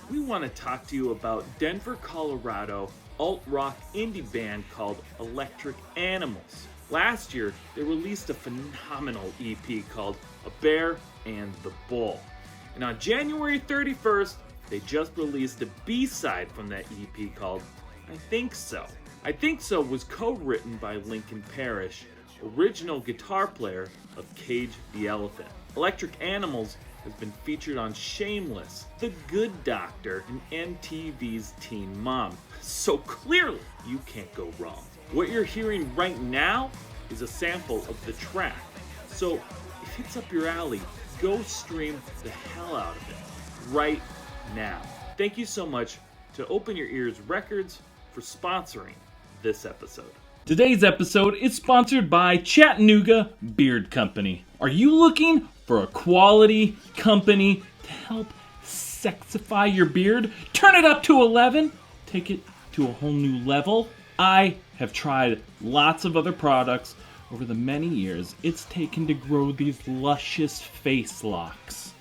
we want to talk to you about Denver, Colorado alt rock indie band called Elektric Animals. Last year, they released a phenomenal EP called A Bear and the Bull. And on January 31st, they just released a B-side from that EP called I Think So. I Think So was co-written by Lincoln Parrish, original guitar player of Cage the Elephant. Elektric Animals has been featured on Shameless, The Good Doctor, and MTV's Teen Mom. So clearly, you can't go wrong. What you're hearing right now is a sample of the track. So if it's up your alley, go stream the hell out of it right now. Thank you so much to Open Your Ears Records for sponsoring this episode. Today's episode is sponsored by Chattanooga Beard Company. Are you looking for a quality company to help sexify your beard? Turn it up to 11? Take it to a whole new level? I have tried lots of other products over the many years it's taken to grow these luscious face locks.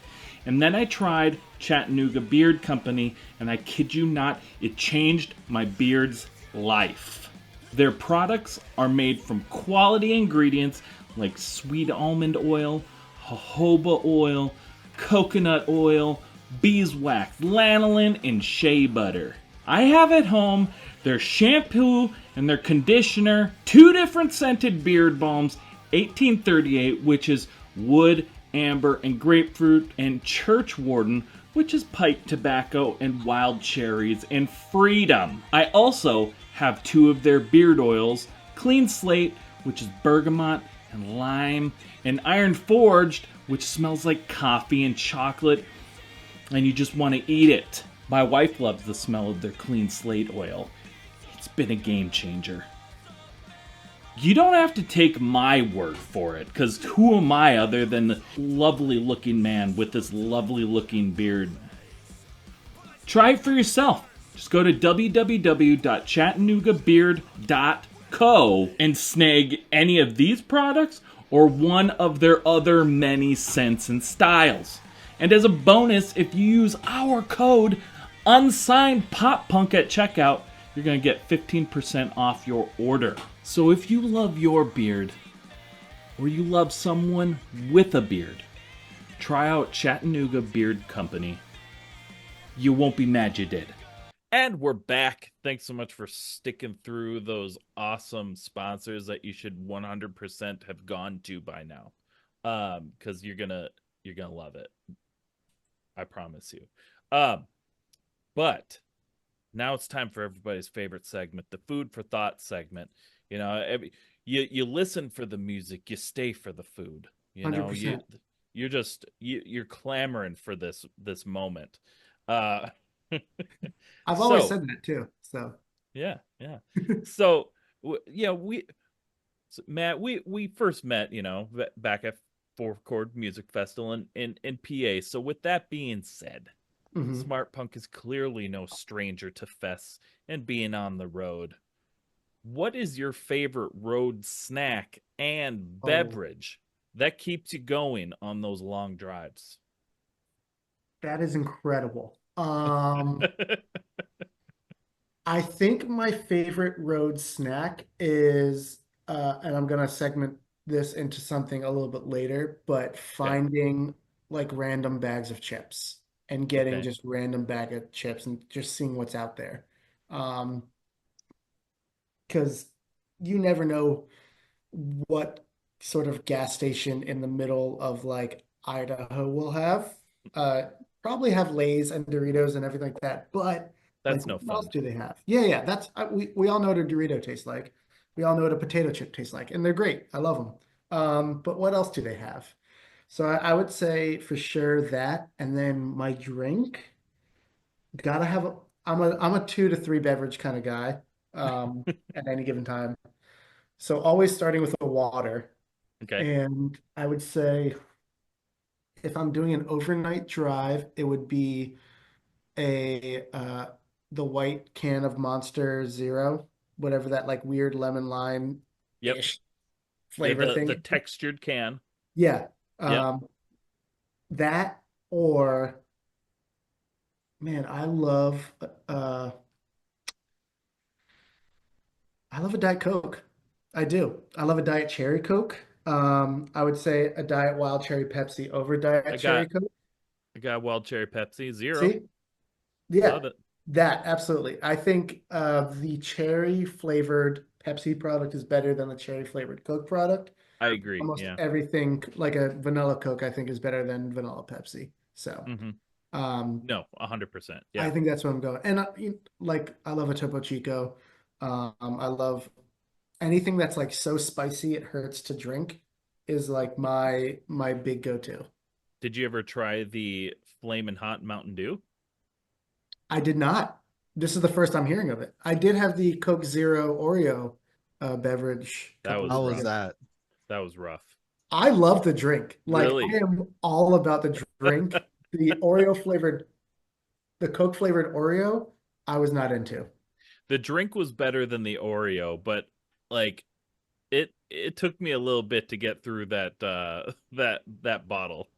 And then I tried Chattanooga Beard Company, and I kid you not, it changed my beard's life. Their products are made from quality ingredients like sweet almond oil, jojoba oil, coconut oil, beeswax, lanolin, and shea butter. I have at home their shampoo and their conditioner, 2 different scented beard balms, 1838, which is wood, amber, and grapefruit, and churchwarden, which is pipe tobacco and wild cherries, and freedom. I also have 2 of their beard oils, Clean Slate, which is bergamot and lime, and Iron Forged, which smells like coffee and chocolate, and you just want to eat it. My wife loves the smell of their Clean Slate oil. It's been a game changer. You don't have to take my word for it, because who am I other than the lovely looking man with this lovely looking beard? Try it for yourself. Just go to www.chattanoogabeard.co and snag any of these products or one of their other many scents and styles. And as a bonus, if you use our code Unsigned Pop Punk at checkout, you're going to get 15% off your order. So if you love your beard, or you love someone with a beard, try out Chattanooga Beard Company. You won't be mad you did. And we're back. Thanks so much for sticking through those awesome sponsors that you should 100% have gone to by now. Because you're gonna love it. I promise you. But now it's time for everybody's favorite segment, the food for thought segment. You know, you listen for the music, you stay for the food. You know, 100%. you're clamoring for this moment. I've always So, said that too. So yeah. So, Matt, we first met, back at Four Chord Music Festival in PA. So with that being said, mhm. Smartpunk is clearly no stranger to fests and being on the road. What is your favorite road snack and Oh, beverage that keeps you going on those long drives? that is incredible. I think my favorite road snack is, and I'm gonna segment this into something a little bit later, but Okay. finding like random bags of chips and getting Okay. just random bag of chips and just seeing what's out there. Um, because you never know what sort of gas station in the middle of like Idaho will have. Uh, Probably have Lay's and Doritos and everything like that. But like, That's no what else fun. do they have? Yeah. That's we all know what a Dorito tastes like. We all know what a potato chip tastes like, and they're great. I love them. But what else do they have? So I would say for sure that, and then my drink gotta have a. I'm a 2 to 3 beverage kind of guy. At any given time. So always starting with a water. Okay. And I would say if I'm doing an overnight drive, it would be a the white can of Monster Zero, whatever that like weird lemon Yep. lime-ish Yeah, flavor the thing. textured can. Yeah. Yep. That or man, uh I love a Diet Coke. I do. I love a Diet Cherry Coke. I would say a Diet Wild Cherry Pepsi over I Diet Cherry got Coke. I got wild cherry Pepsi zero. See? Yeah, Love it. that absolutely. I think the cherry flavored Pepsi product is better than the cherry flavored Coke product. I agree. Almost Yeah. everything, like a vanilla Coke, I think is better than vanilla Pepsi. So, Hmm. um, No, 100%. I Yeah. think that's where I'm going. And like, I love a Topo Chico. I love anything that's like so spicy it hurts to drink is like my big go-to. Did you ever try the Flamin' Hot Mountain Dew? I did not. This is the first I'm hearing of it. I did have the Coke Zero Oreo beverage a That couple was How weeks was rough. ago. that? That was rough. I love the drink. Like I Really? am all about the drink. The Oreo flavored, the Coke flavored Oreo, I was not into. The drink was better than the Oreo, but like it took me a little bit to get through that that bottle.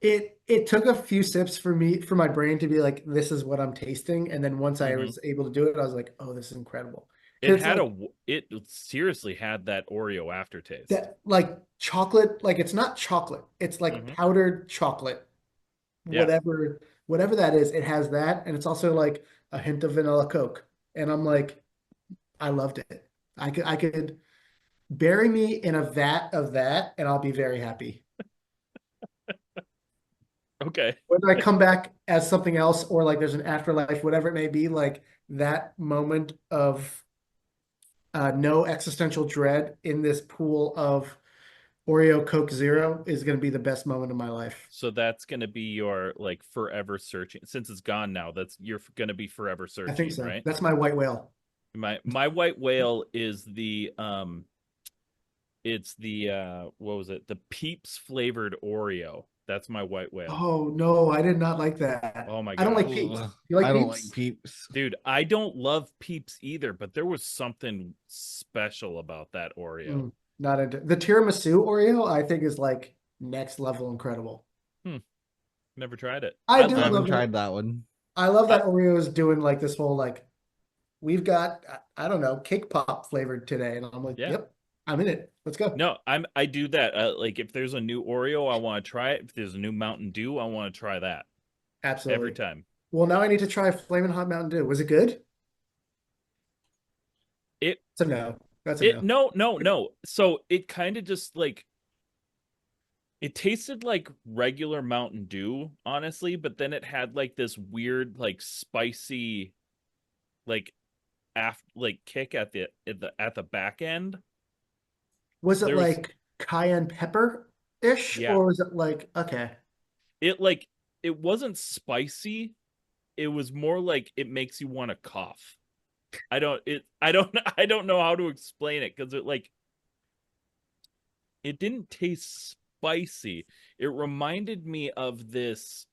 It took a few sips for me for my brain to be like, this is what I'm tasting. And then once I Hmm. was able to do it, I was like, oh, this is incredible. It Because it's had like it seriously had that Oreo aftertaste. that like chocolate, like it's not chocolate, it's like Hmm. powdered chocolate, Yeah. whatever that is, it has that, and it's also like a hint of vanilla Coke. And I'm like, I loved it. I could bury me in a vat of that, and I'll be very happy. Okay. Whether I come back as something else or like there's an afterlife, whatever it may be, like that moment of no existential dread in this pool of Oreo Coke Zero is going to be the best moment of my life. So that's going to be your like forever searching. Since it's gone now, that's you're going to be forever I think searching, so. right? That's my white whale. My white whale is the it's the what was it? The Peeps flavored Oreo. That's my white whale. Oh no, I did not like that. Oh my I don't like gosh. Peeps. Ugh, You like I don't like Peeps? Peeps. Dude, I don't love Peeps either, but there was something special about that Oreo. Not into the tiramisu Oreo, I think is like next level incredible. Hmm, never tried it. I I do I love haven't love that. tried that one. I love I that Oreo is doing like this whole like we've got I don't know cake pop flavored today, and I'm like, yeah. yep, I'm in it. Let's go. No, I do that. Like if there's a new Oreo, I want to try it. If there's a new Mountain Dew, I want to try that every Absolutely. time. Well, now I need to try Flamin' Hot Mountain Dew. Was it good? It That's a no. That's a it no. no. So it kind of just like it tasted like regular Mountain Dew, honestly, but then it had like this weird like spicy like like kick at the back end. Was it There was like cayenne pepper-ish, yeah. or was it like okay? It like it wasn't spicy. It was more like it makes you want to cough. I don't know how to explain it because it like it didn't taste spicy. It reminded me of this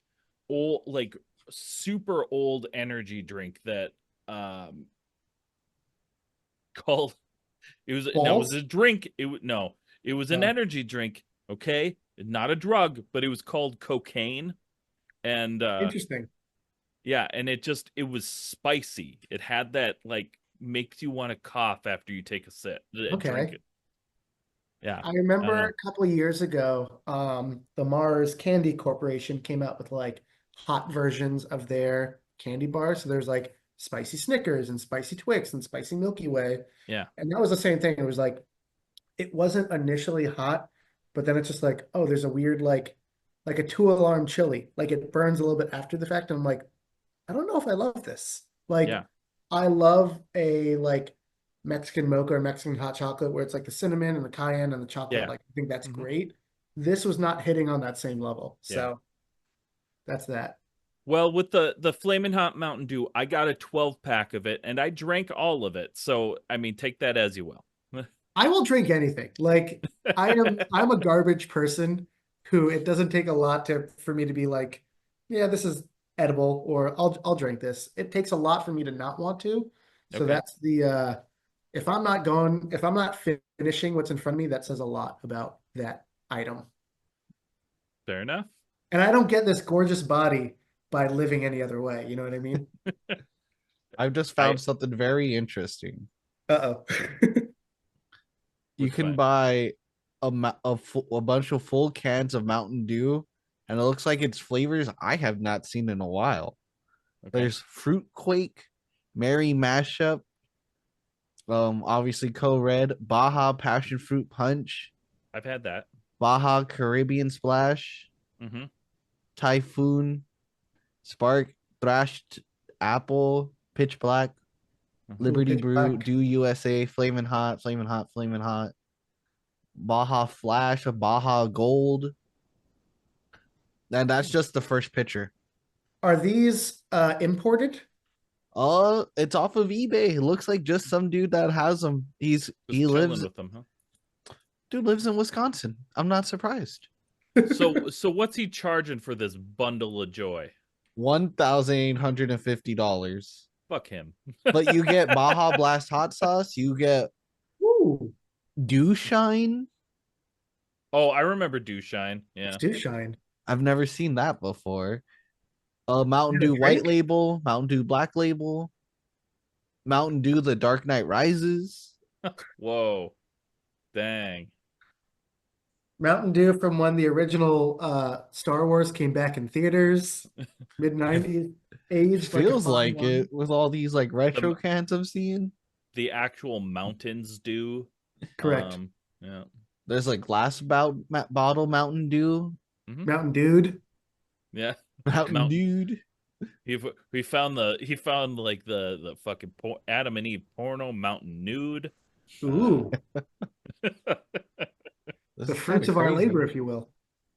old like super old energy drink that um called it was no, it was Balls? a drink. It was no, it was an No. energy drink, okay? Not a drug, but it was called cocaine. And Interesting. yeah, and it was spicy. It had that like makes you want to cough after you take a sip, drink Okay. it. Yeah, I I don't remember know. a couple of years ago, the Mars Candy Corporation came out with like hot versions of their candy bars. So there's like spicy Snickers and spicy Twix and spicy Milky Way. Yeah, And that was the same thing. It was like it wasn't initially hot, but then it's just like, oh, there's a weird like a two alarm chili. Like it burns a little bit after the fact. And I'm like, I don't know if I love this. Like, yeah, I love a like Mexican mocha or Mexican hot chocolate where it's like the cinnamon and the cayenne and the chocolate. yeah. Like, I think that's Hmm. great. This was not hitting on that same level. Yeah. So that's that. Well, with the Flamin' Hot Mountain Dew, I got a 12 pack of it, and I drank all of it. So I mean, take that as you will. I will drink anything. Like, I'm a garbage person who it doesn't take a lot to for me to be like, yeah, this is edible, or I'll drink this. It takes a lot for me to not want to. So Okay, that's the if I'm not finishing what's in front of me, that says a lot about that item. fair enough. And I don't get this gorgeous body by living any other way. You know what I mean? I've just I found something very interesting. Uh-oh. You What's can fine. buy a bunch of full cans of Mountain Dew, and it looks like it's flavors I have not seen in a while. Okay, There's Fruit Quake, Merry Mashup, obviously Co Red, Baja Passion Fruit Punch, I've had that. Baja Caribbean Splash, Mm-hmm. Typhoon, Spark, Thrashed Apple, Pitch Black, Ooh, Liberty pitch Brew, black. Do USA, Flamin' Hot, Flamin' Hot, Flamin' Hot, Baja Flash, a Baja Gold. And that's just the first picture. Are these imported? It's off of eBay. It looks like just some dude that has them. He Just chilling lives with them, huh? dude lives in Wisconsin. I'm not surprised. So what's he charging for this bundle of joy? $1,850. Fuck him. But you get Baja Blast hot sauce. You get Ooh, Dew Shine. Oh, I remember Dew Shine. it's Yeah. do shine. I've never seen that before. Mountain Is it a Dew White drink? Label, Mountain Dew Black Label, Mountain Dew The Dark Knight Rises. Whoa. Dang. Mountain Dew from when the original Star Wars came back in theaters, mid 90s, aged like a Feels fine like wine. it with all these like retro cans I'm seeing. The actual Mountains Dew. Correct. Yeah. There's like bottle Mountain Dew, Mm-hmm. Mountain Dude. Yeah. Mountain Dude. He found like the fucking Adam and Eve porno Mountain Nude. Ooh, This the is fruits kinda of our crazy. labor, if you will.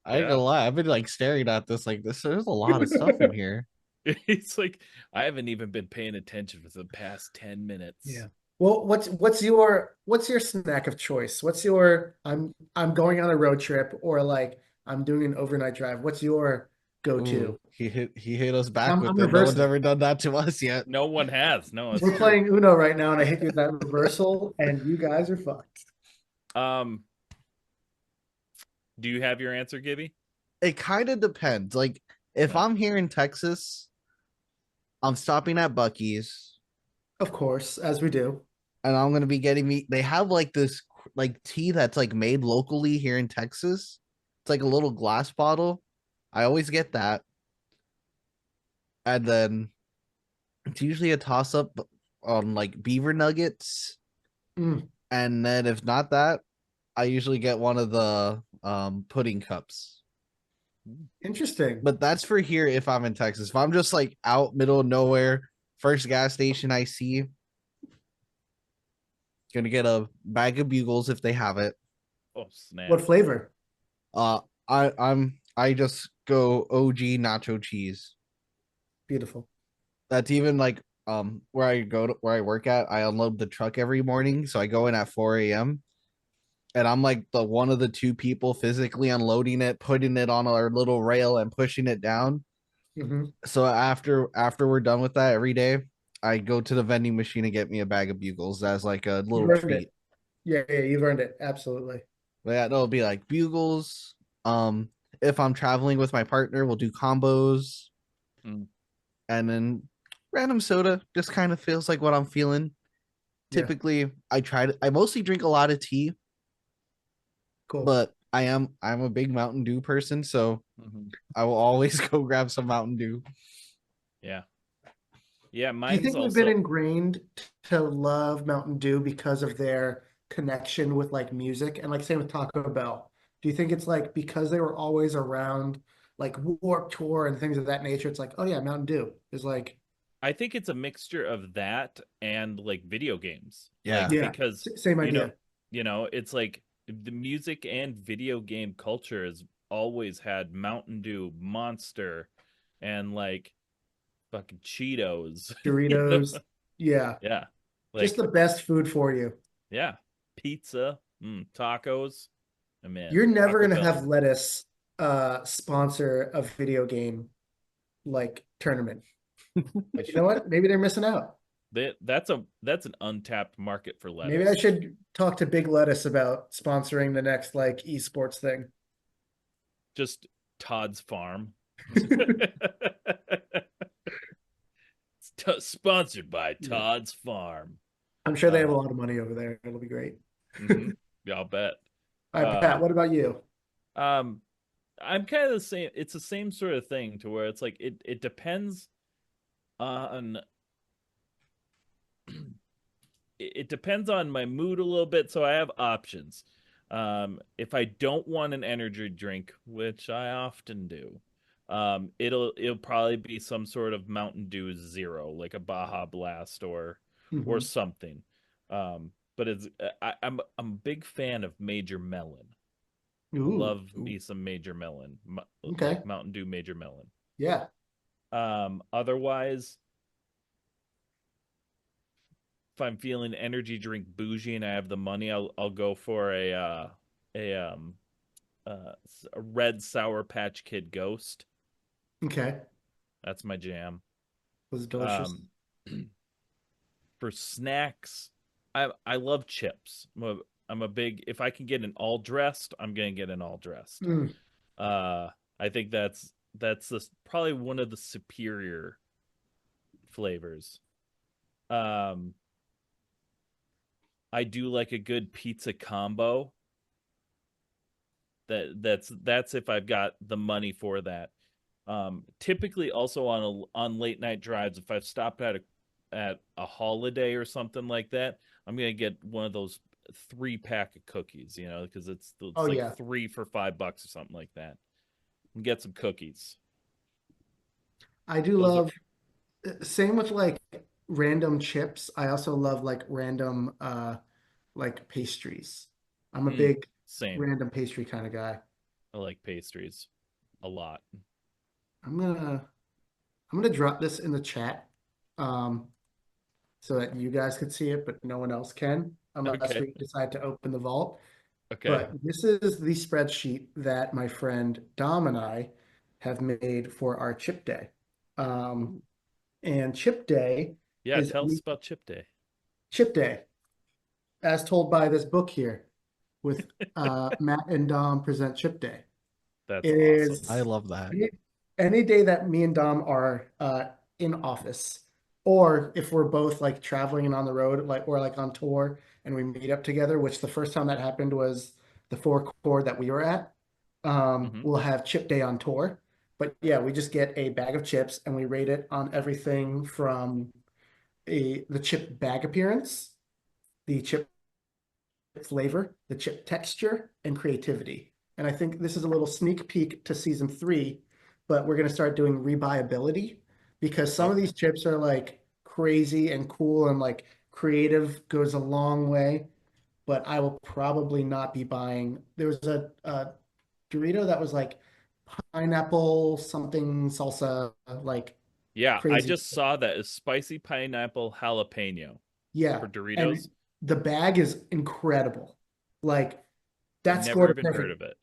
I ain't Yeah. gonna lie. I've been like staring at this like this. There's a lot of stuff in here. It's like I haven't even been paying attention for the past 10 minutes. Yeah. Well, what's your snack of choice? What's your I'm going on a road trip or like I'm doing an overnight drive. What's your go-to? Ooh, he hit us back with I'm it. No one's reversing. ever done that to us yet. No one has. No, it's We're true. playing Uno right now, and I hit you with that reversal, and you guys are fucked. Do you have your answer, Gibby? It kind of depends. Like if Yeah. I'm here in Texas, I'm stopping at Bucky's Of course, as we do. and I'm gonna be getting me. They have like this like tea that's like made locally here in Texas. It's like a little glass bottle. I always get that, and then it's usually a toss up on like beaver nuggets, Mm, and then if not that, I usually get one of the pudding cups. interesting. But that's for here if I'm in Texas. If I'm just like out middle of nowhere, first gas station I see, gonna get a bag of bugles if they have it. Oh snap! What flavor? I just go OG nacho cheese. Beautiful. That's even like where I work at, I unload the truck every morning. So I go in at 4 a.m. and I'm like the one of the two people physically unloading it, putting it on our little rail and pushing it down. Hmm. So after we're done with that every day, I go to the vending machine and get me a bag of bugles as like a You've little earned treat. it. Yeah, you've earned it. Absolutely. But yeah, it'll be like bugles. If I'm traveling with my partner, we'll do combos. Mm. And then random soda just kind of feels like what I'm feeling. Yeah. Typically, I mostly drink a lot of tea, Cool. but I'm a big Mountain Dew person, so Mhm. I will always go grab some Mountain Dew. Yeah, yeah. Do you Mine's think we've also. been ingrained to love Mountain Dew because of their connection with like music and like same with Taco Bell? Do you think it's like because they were always around like Warped Tour and things of that nature? It's like, oh yeah, Mountain Dew is like, I think it's a mixture of that and like video games. Yeah. Like, yeah, because same idea. it's like the music and video game culture has always had Mountain Dew, Monster, and like fucking Cheetos. Doritos, yeah, Yeah. just Like, the best food for you. yeah. Pizza, tacos. And man, You're never Taco gonna Bell. have lettuce sponsor a video game like tournament. But you know what? Maybe they're missing out. That's an untapped market for lettuce. Maybe I should talk to Big Lettuce about sponsoring the next like esports thing. Just Todd's Farm. Sponsored by Todd's Farm. I'm sure they have a lot of money over there. It'll be great. Yeah, I'll bet. All right, Pat, what about you? I'm kind of the same. It's the same sort of thing to where it's like it depends on it depends on my mood a little bit. So I have options. If I don't want an energy drink, which I often do, it'll probably be some sort of Mountain Dew Zero, like a Baja Blast or Hmm. something. But I'm a big fan of Major Melon. I Ooh, love me some Major Melon, okay. like Mountain Dew Major Melon. Yeah. Otherwise, if I'm feeling energy drink bougie and I have the money, I'll go for a a red Sour Patch Kid Ghost. Okay. That's my jam. Was it delicious? Um, for snacks, I love chips. I'm a big, if I can get an all dressed, I'm gonna get an all dressed. Mm. Uh, I think probably one of the superior flavors. Um, I do like a good pizza combo. That's if I've got the money for that. Typically, also on late night drives, if I've stopped at a holiday or something like that, I'm gonna get one of those 3 pack of cookies, because Oh it's like yeah. three for $5 or something like that. And get some cookies. I do Those are love same with like random chips. I also love like random like pastries. I'm a mm, big same. random pastry kind of guy. I like pastries a lot. I'm gonna I'm gonna drop this in the chat um so that you guys could see it, but no one else can unless Okay, we decide to open the vault. okay. But this is the spreadsheet that my friend Dom and I have made for our chip day. Um, Ooh. and chip day Yeah, is tell us about Chip Day. chip day, as told by this book here, with Matt and Dom present chip day. That's It awesome. I is love that. any, any day that me and Dom are in office, or if we're both like traveling and on the road, like or like on tour, and we meet up together. Which the first time that happened was the four chord that we were at. Hmm. We'll have chip day on tour, but yeah, we just get a bag of chips and we rate it on everything from the chip bag appearance, the chip flavor, the chip texture, and creativity. And I think this is a little sneak peek to season 3, but we're going to start doing rebuyability because some of Okay. these chips are like crazy and cool and like creative goes a long way. But I will probably not be buying. There was a Dorito that was like pineapple something salsa, like Yeah, I crazy. just saw that as spicy pineapple jalapeno Yeah. for Doritos. And the bag is incredible. Like that Never scored a even heard perfect. of it.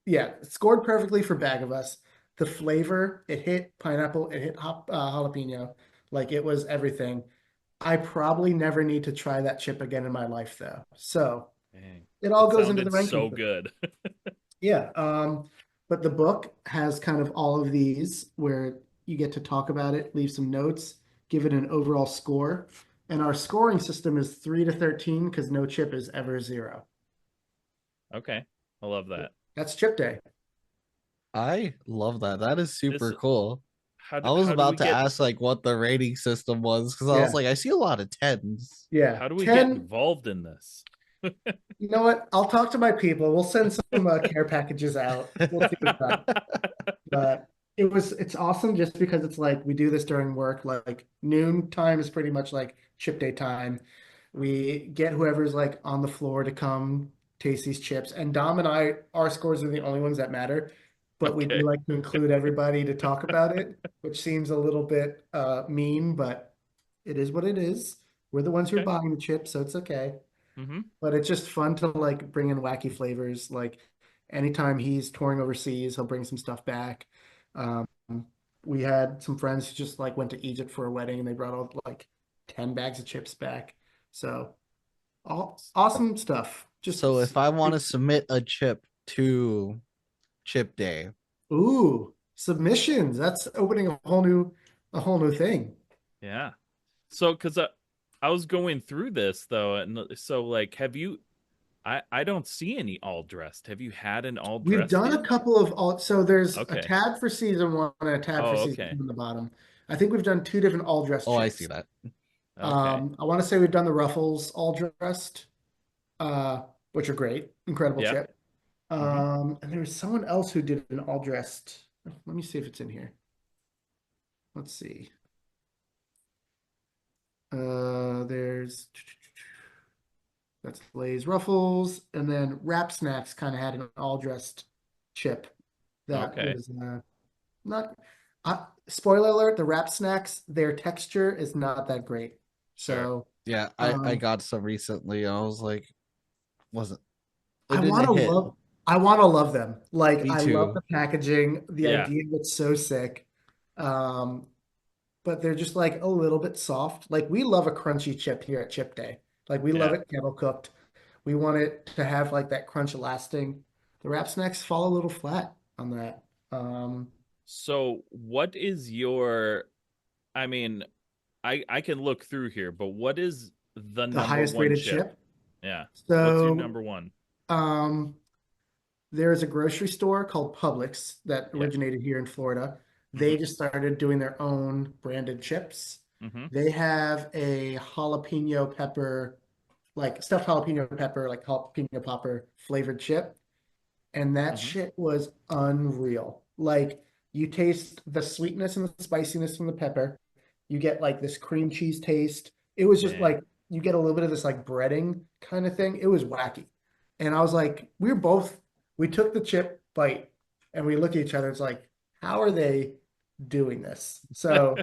Yeah, it scored perfectly for Bag of Us. The flavor, it hit pineapple, it hit jalapeno, like it was everything. I probably never need to try that chip again in my life, though. So Dang. it all It goes into the sounded ranking so for me. good. Yeah. But the book has kind of all of these where you get to talk about it, leave some notes, give it an overall score. And our scoring system is 3 to 13 because no chip is ever 0. Okay. I love that. That's chip day. I love that. That is This super cool. I was how do we about to get ask like what the rating system was because I was Yeah. like, I see a lot of tens. Yeah. how do we get 10. involved in this? You know what? I'll talk to my people. We'll send some care packages out. We'll see what's up. But it's awesome just because it's like we do this during work. Like noon time is pretty much like chip day time. We get whoever's like on the floor to come taste these chips. And Dom and I, our scores are the only ones that matter. But we do Okay. like to include everybody to talk about it, which seems a little bit mean, but it is what it is. We're the ones who are Okay. buying the chips, so it's okay. Hmm. But it's just fun to like bring in wacky flavors. Like anytime he's touring overseas, he'll bring some stuff back. Um, we had some friends who just like went to Egypt for a wedding and they brought all like 10 bags of chips back. So all awesome stuff. So Just if I want to submit a chip to Chip Day, ooh, submissions. That's opening a whole new thing. Yeah. So, because I was going through this though, and so like, have you? I don't see any all dressed. Have you had an all We've dressed done a yet? couple of all, so there's a Okay. tab for season 1 and a tab for Oh, season okay. 2 on the bottom. I think we've done 2 different all dressed oh, I see chips. that. Okay. I want to say we've done the Ruffles all dressed. Uh, which are great, incredible Yeah. chip. Mhm. And there was someone else who did an all dressed. Let me see if it's in here. Let's see. There's that's Lay's Ruffles, and then Wrap Snacks kind of had an all dressed chip that Okay. was not. Spoiler alert: the Wrap Snacks, their texture is not that great. Sure. So Yeah, I um, got some recently. I was like, wasn't it I want to didn't hit. love. I want to love them. Like Me I love too. the packaging. The Yeah. idea was so sick. Um, but they're just like a little bit soft. Like we love a crunchy chip here at Chip Day. Like we love Yeah. it kettle cooked. We want it to have like that crunch lasting. The Wrap Snacks fall a little flat on that. Um, So what is your, I mean, I can look through here, but what is the the number highest one rated chip? chip. Yeah. What's your So number one? um, there is a grocery store called Publix that Yeah. originated here in Florida. They Mm-hmm. just started doing their own branded chips. Mm-hmm. They have a jalapeno pepper, like stuffed jalapeno pepper, like jalapeno popper flavored chip. And that Mm-hmm. shit was unreal. Like you taste the sweetness and the spiciness from the pepper. You get like this cream cheese taste. It was just Man. like you get a little bit of this like breading kind of thing. It was wacky. And I was like, we took the chip bite and we looked at each other. It's like, how are they doing this? So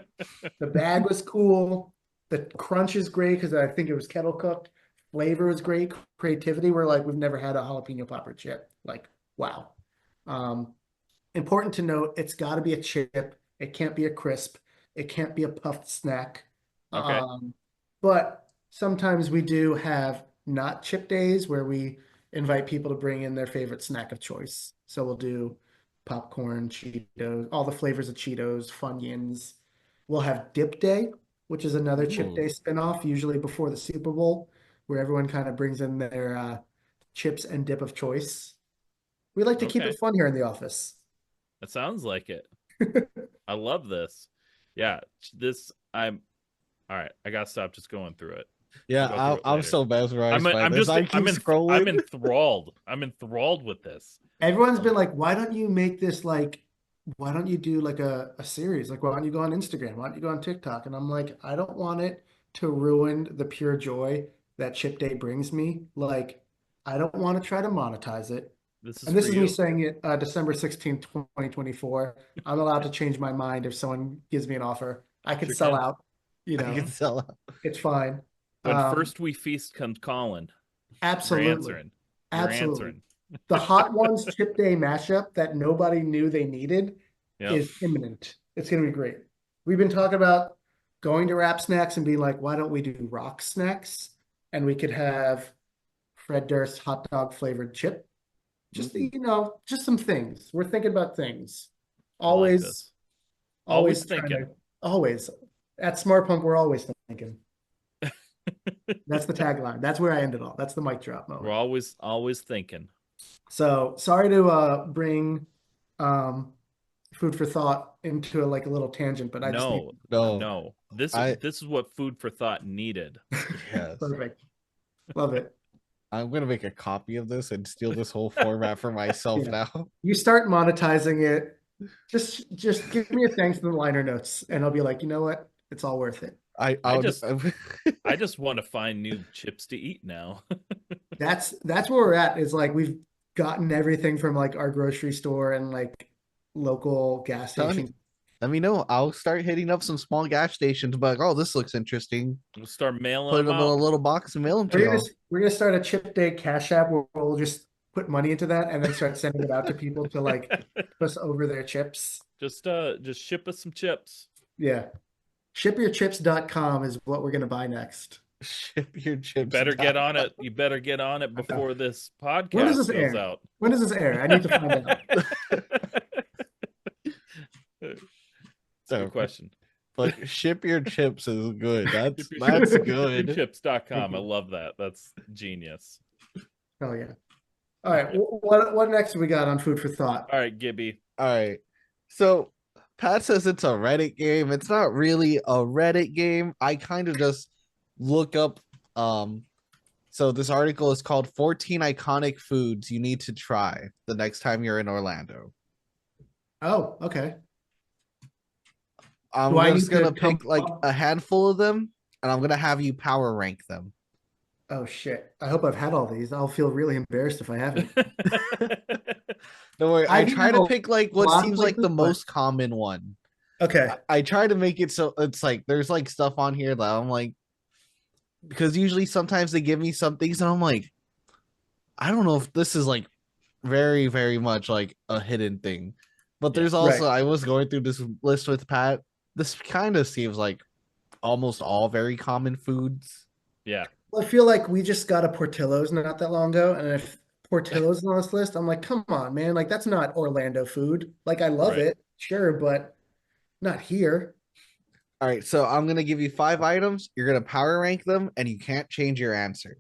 the bag was cool. The crunch is great because I think it was kettle cooked. Flavor was great. Creativity, we're like, we've never had a jalapeno popper chip. Like, wow. Um, Important to note, it's got to be a chip. It can't be a crisp. It can't be a puffed snack. Okay. Um, but sometimes we do have not chip days where we invite people to bring in their favorite snack of choice. So we'll do popcorn, Cheetos, all the flavors of Cheetos, Funyuns. We'll have dip day, which is another chip day Ooh, spinoff, usually before the Super Bowl, where everyone kind of brings in their chips and dip of choice. We like to keep Okay. it fun here in the office. That sounds like it. I love this. Yeah. This I'm all right. I gotta stop just going through it. I'll yeah, go through it I'm later. so mesmerized by this. I keep I'm scrolling. enthralled. I'm enthralled with this. Everyone's Um, been like, why don't you make this like, why don't you do like a series? Like, why don't you go on Instagram? Why don't you go on TikTok? And I'm like, I don't want it to ruin the pure joy that Chip Day brings me. Like, I don't want to try to monetize it. this is And for this is me you. saying it December 16th, 2024. I'm allowed to change my mind if someone gives me an offer. I could Sure sell can. out, you I can know, sell out. it's fine. When Um, first we feast comes calling. You're Absolutely. answering. You're Absolutely. answering. The Hot Ones Chip Day mashup that nobody knew they needed Yep. is imminent. It's going to be great. We've been talking about going to Wrap Snacks and being like, why don't we do rock snacks? And we could have Fred Durst hot dog flavored chip. Just, Mm. just some things. We're thinking about things. I like Always, this. Always always trying thinking. to, always. At Smartpunk, we're always thinking. That's the tagline. That's where I end it all. That's the mic drop We're moment. always thinking. So sorry to bring um, food for thought into like a little tangent, but I just need No, No, no. This I this is what food for thought needed. yes. perfect. Love it. I'm gonna make a copy of this and steal this whole format for myself Yeah. now. You start monetizing it. Just give me a thanks in the liner notes, and I'll be like, you know what? It's all worth it. I I'll just I just want to find new chips to eat now. That's where we're at. Is like we've gotten everything from like our grocery store and like local gas Tony, stations. let me know. I'll start hitting up some small gas stations. But like, oh, this looks interesting. We'll start mailing Put them them in a out. little box and mail them to We're gonna y'all. we're gonna start a Chip Day Cash App where we'll just put money into that and then start sending it out to people to like us over their chips. Just ship us some chips. Yeah. Shipyourchips.com is what we're gonna buy next. Ship your You chips. better get on it. You better get on it I know. before this When does this podcast goes air? out. When does this air? I need to find out. It's a So, good question. but ship your chips is good. That's Ship good. Shipyourchips.com. I you. love that. That's genius. Oh yeah. All right. What next we got on food for thought? All right, Gibby. All right. So Pat says it's a Reddit game. It's not really a Reddit game. I kind of just look up So this article is called 14 Iconic Foods You Need to Try the Next Time You're in Orlando. Oh, okay. I'm Do I just need to gonna come pick like up? a handful of them, and I'm gonna have you power rank them. Oh shit. I hope I've had all these. I'll feel really embarrassed if I haven't. Don't worry, I I've eaten try to pick like a what lot of seems like places, the but most common one. okay. I try to make it so it's like there's like stuff on here that I'm like, because usually sometimes they give me some things and I'm like, I don't know if this is like very, very much like a hidden thing. But Yeah. there's also, Right. I was going through this list with Pat. This kind of seems like almost all very common foods. Yeah. I feel like we just got a Portillo's not that long ago, and if Portillo's is on this list, I'm like, come on, man. Like that's not Orlando food. Like I love Right. it, sure, but not here. All right, so I'm gonna give you 5 items. You're gonna power rank them, and you can't change your answer.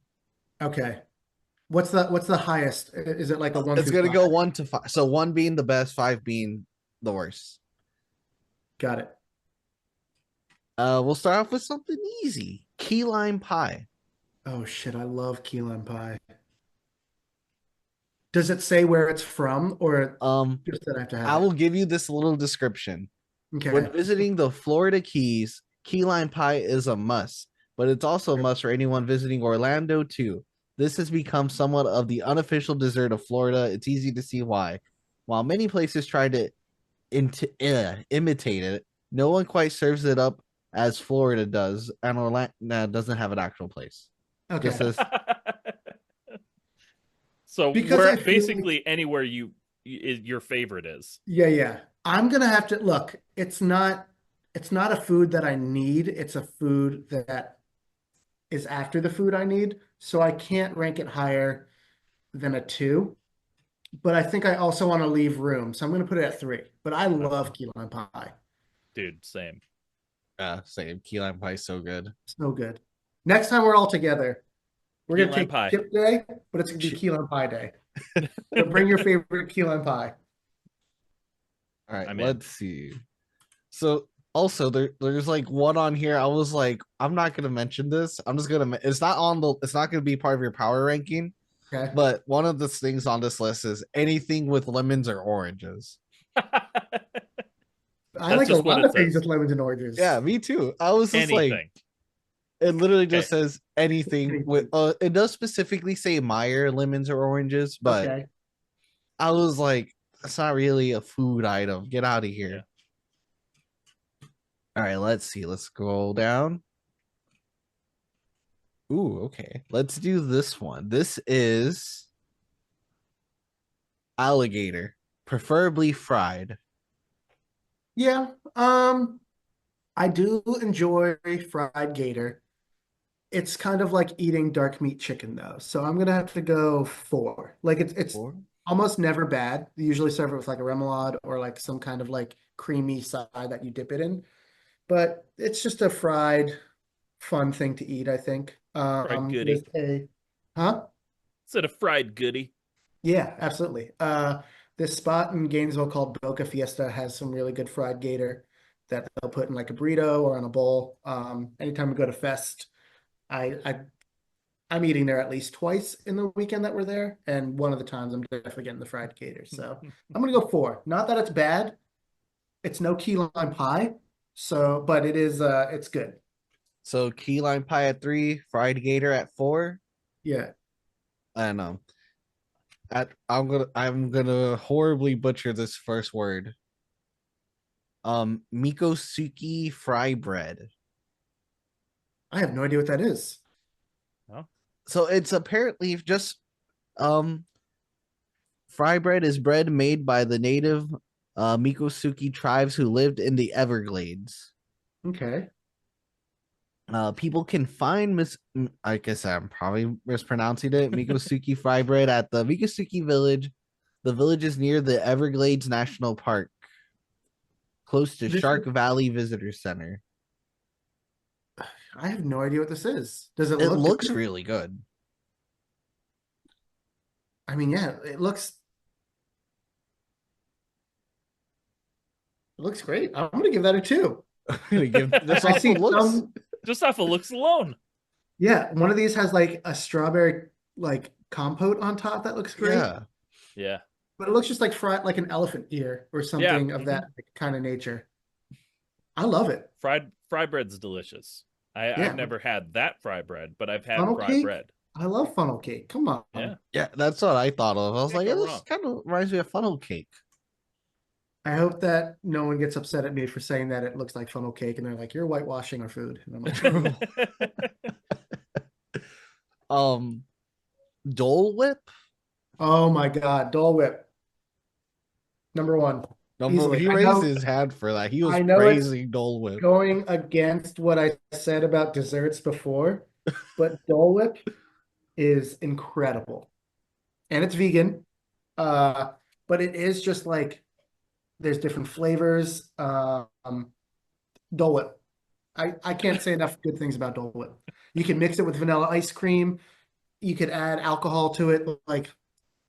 Okay. What's the highest? Is it like a one It's through gonna go five? 1 to 5. So 1 being the best, 5 being the worst. Got it. We'll start off with something easy. Key lime pie. Oh shit, I love key lime pie. Does it say where it's from or Um, just that I have to have I it? will give you this little description. When Okay. visiting the Florida Keys, key lime pie is a must, but it's also a must for anyone visiting Orlando too. This has become somewhat of the unofficial dessert of Florida. It's easy to see why. While many places try to imitate it, no one quite serves it up as Florida does, and Orlando doesn't have an actual place. Just Okay. as So Because we're I feel like basically anywhere your favorite is. yeah, yeah. I'm gonna have to look. It's not a food that I need. It's a food that is after the food I need. So I can't rank it higher than a two. But I think I also want to leave room. So I'm gonna put it at three. But I Okay. love key lime pie. Dude, same. same key lime pie is so good. So good. Next time we're all together, we're Key gonna lime take pie. chip day, but it's gonna be key lime pie day. So bring your favorite key lime pie. All right, I'm in. let's see. So also there's like one on here. I was like, I'm not gonna mention this. I'm just gonna. It's not on the. It's not gonna be part of your power ranking. Okay. But one of the things on this list is anything with lemons or oranges. I That's like a just what lot it of things says. with lemons and oranges. Yeah, me too. I was just like, Anything. it literally Okay. just says anything with. It does specifically say Meyer lemons or oranges, but Okay. I was like, that's not really a food item. Get out of here. Yeah. All right, let's see. Let's scroll down. Ooh, okay. Let's do this one. This is alligator, preferably fried. Yeah. I do enjoy fried gator. It's kind of like eating dark meat chicken though. So I'm gonna have to go four. Like it's Or almost never bad. They usually serve it with like a remoulade or like some kind of like creamy side that you dip it in. But it's just a fried fun thing to eat, I think. Fried There's goodie. huh? Instead of fried goodie. Yeah, absolutely. This spot in Gainesville called Boca Fiesta has some really good fried gator that they'll put in like a burrito or on a bowl. Anytime we go to Fest, I I'm eating there at least twice in the weekend that we're there, and one of the times I'm definitely getting the fried gator. So I'm gonna go four. Not that it's bad. It's no key lime pie, so but it is it's good. so key lime pie at 3, fried gator at 4. Yeah. I know. I'm gonna horribly butcher this first word. Mikosuki fry bread. I have no idea what that is. Oh, So it's apparently just um fry bread is bread made by the native Mikosuki tribes who lived in the Everglades. Okay. People can find I guess I'm probably mispronouncing it. Mikosuki fry bread at the Mikosuki village. The village is near the Everglades National Park, close to This Shark Valley Visitor Center. I have no idea what this is. Does it It look looks good? really good. I mean, yeah, it looks great. I'm gonna give that a two. I'm gonna give this I off see of looks. some, just off of looks alone. Yeah, one of these has like a strawberry like compote on top that looks great, Yeah. Yeah. but it looks just like fried like an elephant ear or Yeah. something of that kind of nature. I love it. Fry bread's delicious. I've Yeah, never had that fry bread, but I've had funnel fry cake. bread. I love funnel cake. Come on. Yeah. Yeah, that's what I thought of. I was Can't like, go this wrong. kind of reminds me of funnel cake. I hope that no one gets upset at me for saying that it looks like funnel cake and they're like, you're whitewashing our food. And I'm like, Dole Whip. oh my God, Dole Whip. Number one, Number easily. he raised his hand for that. He was I know it's praising Dole Whip. going against what I said about desserts before, but Dole Whip is incredible. And it's vegan. But it is just like there's different flavors. Dole Whip. I can't say enough good things about Dole Whip. You can mix it with vanilla ice cream. You could add alcohol to it. Like,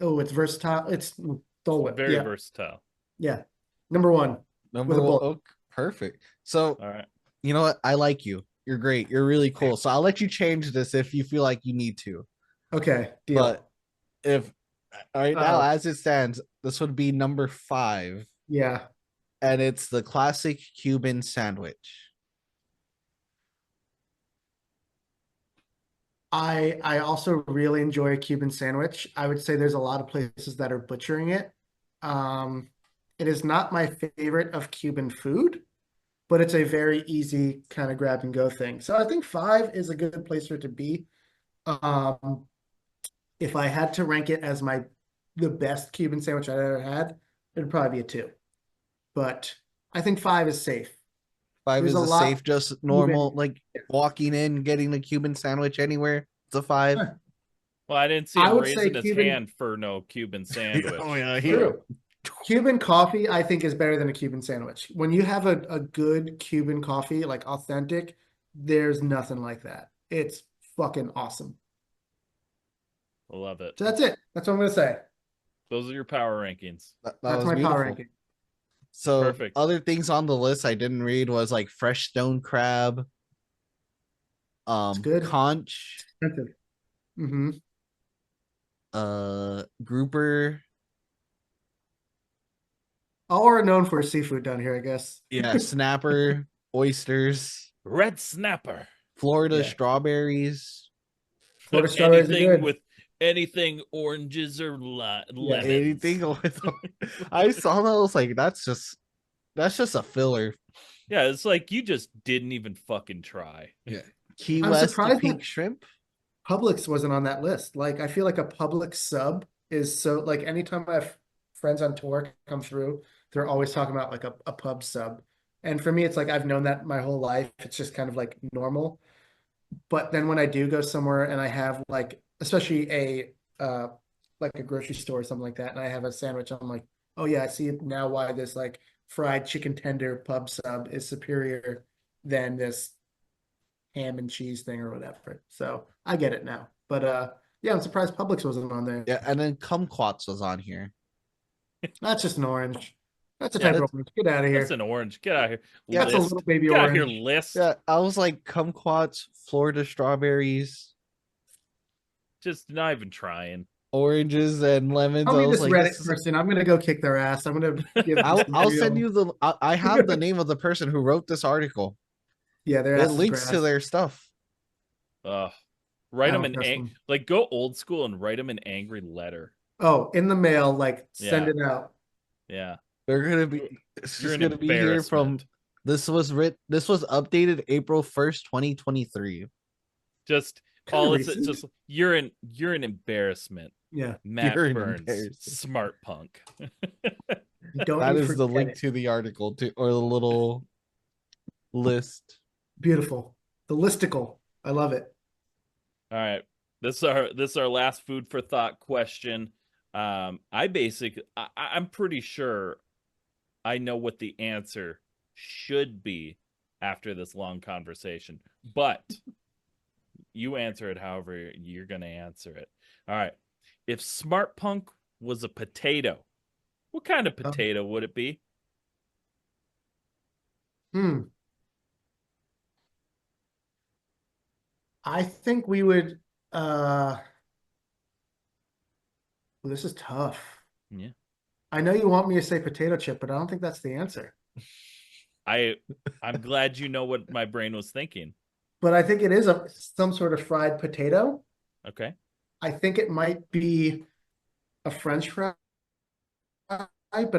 oh, it's versatile. It's Dole Whip. Very Yeah. versatile. Yeah. Number one. Number With a one. bullet. Oh, perfect. So All right. you know what? I like you. You're great. You're really cool. So I'll let you change this if you feel like you need to. Okay, deal. But if right now, Uh-oh. as it stands, this would be number 5, Yeah. and it's the classic Cuban sandwich. I also really enjoy a Cuban sandwich. I would say there's a lot of places that are butchering it. It is not my favorite of Cuban food, but it's a very easy kind of grab and go thing. So I think 5 is a good place for it to be. If I had to rank it as the best Cuban sandwich I've ever had, it'd probably be a 2. But I think 5 is safe. 5 There's is a a lot safe, just normal, Cuban. like walking in, getting a Cuban sandwich anywhere. It's a 5. Huh. Well, I didn't see I him would say raising his Cuban. hand for no Cuban sandwich. Oh yeah, True. Cuban coffee, I think, is better than a Cuban sandwich. When you have a good Cuban coffee, like authentic, there's nothing like that. It's fucking awesome. I love it. So that's it. That's what I'm gonna say. Those are your power rankings. That That's was my beautiful. power ranking. So Perfect. other things on the list I didn't read was like fresh stone crab, good. conch, Expensive. Mm-hmm. grouper. All we're known for is seafood down here, I guess. Yeah, snapper, oysters, Red snapper. Florida Yeah. strawberries. Florida strawberries are Anything good. with anything oranges or lemons. Anything with I saw that, I was like, that's just a filler. Yeah, it's like you just didn't even fucking try. Yeah. Key I'm West surprised pink that shrimp. Publix wasn't on that list. Like, I feel like a Publix sub is so like anytime I have friends on tour come through, they're always talking about like a pub sub. And for me, it's like I've known that my whole life. It's just kind of like normal. But then when I do go somewhere and I have like, especially like a grocery store or something like that, and I have a sandwich, I'm like, oh yeah, I see now why this like fried chicken tender pub sub is superior than this ham and cheese thing or whatever. So I get it now. But yeah, I'm surprised Publix wasn't on there. Yeah, and then kumquats was on here. That's just an orange. That's a Yeah, type of orange. Get out of That's here. an orange. Get out of here. Yeah, That's a List. little baby Get out of here, orange. list. Yeah, I was like kumquats, Florida strawberries, Just not even trying. oranges, and lemons. Tell I me was this like, Reddit person. I'm gonna go kick their ass. I'm gonna give them some I'll real- send you the. I have the name of the person who wrote this article. Yeah, their It ass is links to grass. their stuff. Write I them don't in trust them. like go old school and write them an angry letter. Oh, in the mail, like send Yeah. it out. Yeah. They're gonna be. It's You're just an gonna be here from. embarrassment. This was updated April 1st, 2023. Just Kinda all it's recent. just you're an embarrassment. Yeah. Matt You're an Burns, embarrassment. smart punk. Don't That you is the forget link it. to the article or the little list. Beautiful. The listicle. I love it. All right. This is our last food for thought question. I'm pretty sure I know what the answer should be after this long conversation, but you answer it however you're going to answer it. All right. If Smartpunk was a potato, what kind of potato would it be? I think we would uh this is tough. Yeah. I know you want me to say potato chip, but I don't think that's the answer. I'm glad you know what my brain was thinking. But I think it is some sort of fried potato. Okay. I think it might be a French fry, but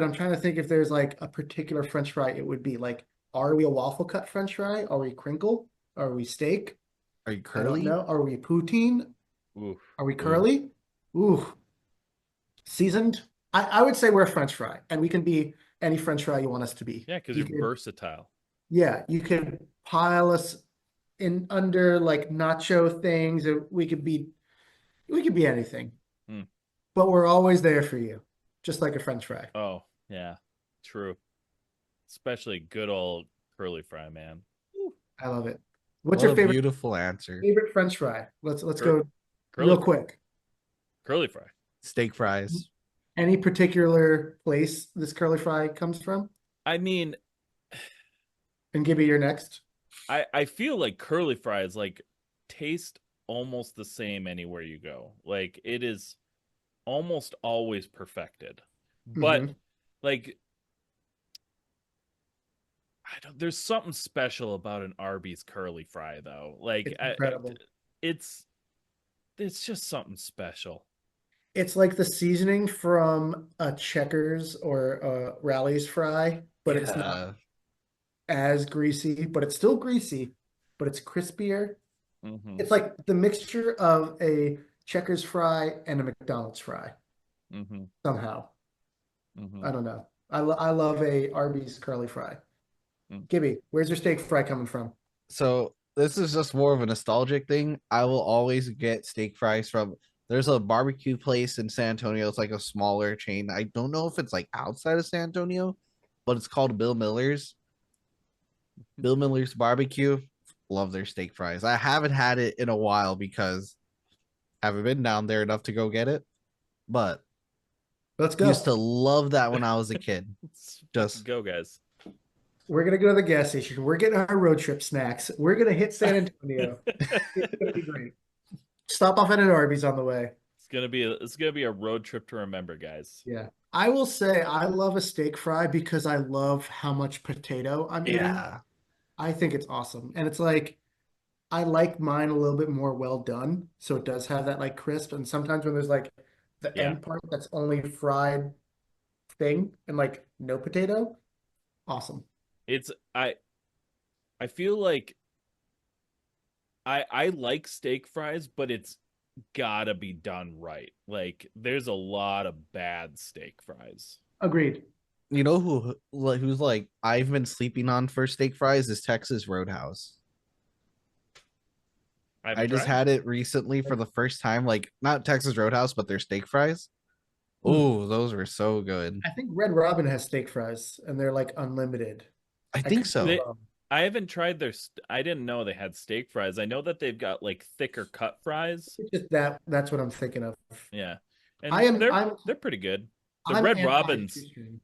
I'm trying to think if there's like a particular French fry it would be. Like, are we a waffle cut French fry? Are we crinkle? Are we steak? Are you I don't curly? know. Are we poutine? Oof. Are we curly? Ooh, seasoned? I would say we're a French fry, and we can be any French fry you want us to be. Yeah, because You you're could, versatile. yeah, you could pile us in under like nacho things, or we could be anything, Hmm. but we're always there for you, just like a French fry. Oh, yeah. True. Especially good old curly fry, man. Ooh. I love it. What's What your a beautiful answer. favorite French fry? Let's Cur- go curly real fry. quick. Curly fry. Steak fries. Any particular place this curly fry comes from? I mean, And give me your next. I feel like curly fries like taste almost the same anywhere you go. Like it is almost always perfected. But Mhm. like I don't there's something special about an Arby's curly fry though. Like It's incredible. it's it's just something special. It's like the seasoning from a Checkers or a Rally's fry, but it's not Yeah. as greasy, but it's still greasy, but it's crispier. Mm-hmm. It's like the mixture of a Checkers fry and a McDonald's fry Mm-hmm. somehow. Mm-hmm. I don't know. I love a Arby's curly fry. Mm. Gibby, where's your steak fry coming from? So this is just more of a nostalgic thing. I will always get steak fries from there's a barbecue place in San Antonio. It's like a smaller chain. I don't know if it's like outside of San Antonio, but it's called Bill Miller's. Bill Miller's barbecue. Love their steak fries. I haven't had it in a while because I haven't been down there enough to go get it. But Let's used go. to love that when I was a kid. Let's fucking Just go, guys. We're gonna go to the gas station. We're getting our road trip snacks. We're gonna hit San Antonio. It's gonna be great. Stop off at an Arby's on the way. It's gonna be a road trip to remember, guys. Yeah. I will say I love a steak fry because I love how much potato I'm eating. yeah. I think it's awesome. And it's like I like mine a little bit more well done. So it does have that like crisp. And sometimes when there's like the Yeah. end part that's only fried thing and like no potato, awesome. It's I feel like I like steak fries, but it's gotta be done right. Like there's a lot of bad steak fries. Agreed. You know who's like I've been sleeping on for steak fries is Texas Roadhouse. I I haven't just tried. had it recently for the first time, like not Texas Roadhouse, but their steak fries. Hmm. Oh, those were so good. I think Red Robin has steak fries and they're like unlimited. I I think could be so. They wrong. I haven't tried I didn't know they had steak fries. I know that they've got like thicker cut fries. It's just that's what I'm thinking of. Yeah. I And am I'm they're pretty good. The I'm Red anti Robin's shoestring.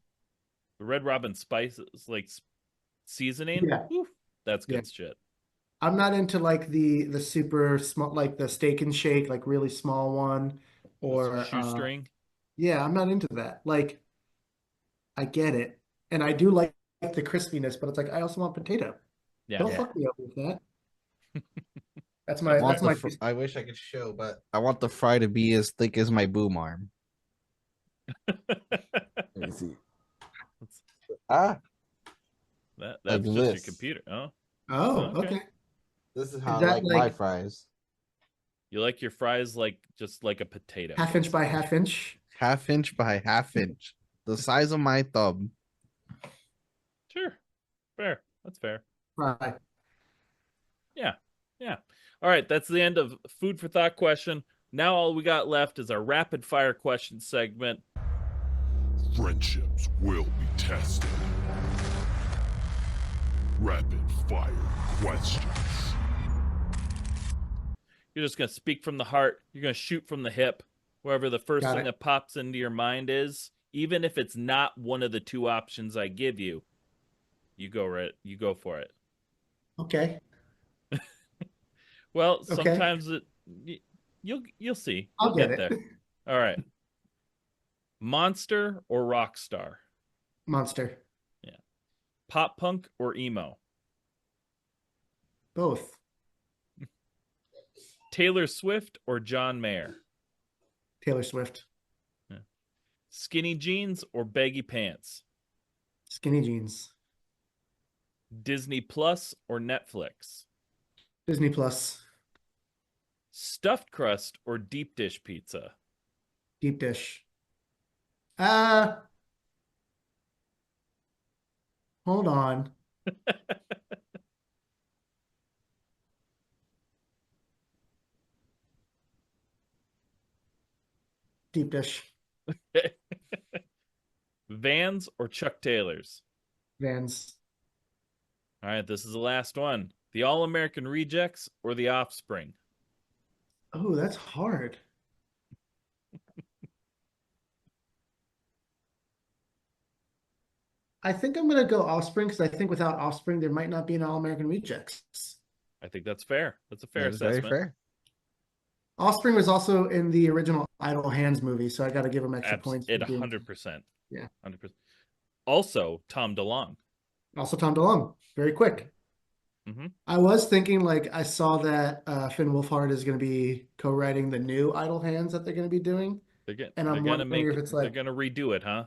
the Red Robin spices like seasoning. Yeah, Whew, that's yeah. good shit. I'm not into like the super small like the steak and shake, like really small one. The Or shoestring. yeah, I'm not into that. Like I get it. And I do like the crispiness, but it's like I also want potato. Yeah. Don't Yeah. fuck me over with that. That's That's my Want that's fair. the my I wish I could show, but I want the fry to be as thick as my boom arm. Let me see. Ah, like That's just your this. computer. Oh, Oh, okay. okay. This is Is how I that like my like fries. You like your fries like just like a potato. half inch by basically. half inch? Half inch by half inch. The size of my thumb. Sure. Fair. That's fair. Right. Yeah. Yeah. All right. That's the end of food for thought question. Now all we got left is our rapid fire question segment. Friendships will be tested. Rapid fire questions. You're just going to speak from the heart. You're going to shoot from the hip. Wherever the first Got thing it. that pops into your mind is, even if it's not one of the two options I give you, you go for it. Okay. Well, Okay, sometimes you'll see. You'll I'll get get it. there. All right. Monster or rock star? Monster. Yeah. Pop punk or emo? Both. Taylor Swift or John Mayer? Taylor Swift. Yeah. Skinny jeans or baggy pants? Skinny jeans. Disney Plus or Netflix? Disney Plus. Stuffed crust or deep dish pizza? Deep dish. Uh, hold on. Deep dish. Vans or Chuck Taylors? Vans. All right, this is the last one. The All American Rejects or The Offspring? Oh, that's hard. I think I'm gonna go Offspring because I think without Offspring there might not be an All-American Rejects. I think that's fair. That's a fair That is very assessment. fair. Offspring was also in the original Idle Hands movie, so I got to give him extra points for At being 100%. Yeah. 100%. Also, Tom DeLonge. also Tom DeLonge. Very quick. Mm-hmm. I was thinking like I saw that Finn Wolfhard is going to be co-writing the new Idle Hands that they're going to be doing, and I'm wondering if it's they're like gonna redo it, huh?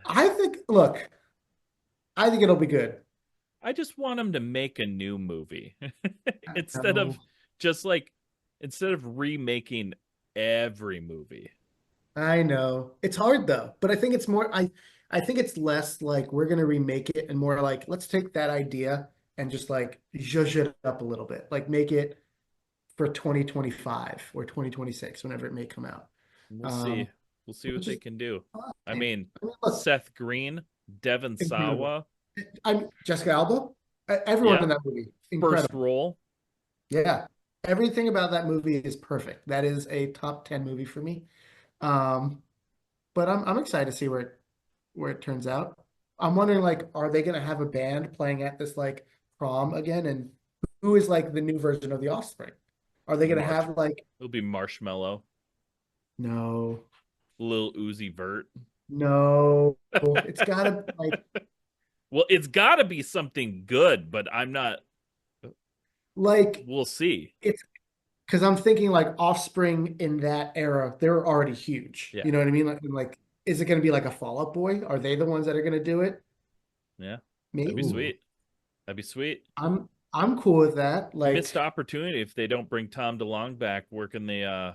I think look, I think it'll be good. I just want them to make a new movie instead No. of just like instead of remaking every movie. I know. It's hard though, but I think it's more I think it's less like we're gonna remake it and more like let's take that idea and just like zhuzh it up a little bit. Like make it for 2025 or 2026, whenever it may come out. We'll Um, see. We'll see what which they is can do. I fine. mean, Look, Seth Green, Devon incredible. Sawa, Jessica Alba, everyone yeah, in that movie, first incredible. role. Yeah, everything about that movie is perfect. That is a top 10 movie for me. Um, but I'm excited to see where it turns out. I'm wondering like, are they gonna have a band playing at this like prom again? And who is like the new version of the Offspring? Are they gonna Marsh. have like It'll be Marshmallow, no, Lil Uzi Vert. no, it's gotta like Well, it's got to be something good, but I'm not. like We'll see. it's because I'm thinking like Offspring in that era, they were already huge. Yeah. You know what I mean? Like is it gonna be like a Fall Out Boy? Are they the ones that are gonna do it? Yeah, that'd be Maybe. Ooh. sweet. That'd be sweet. I'm cool with that. Like Missed opportunity if they don't bring Tom DeLonge back working the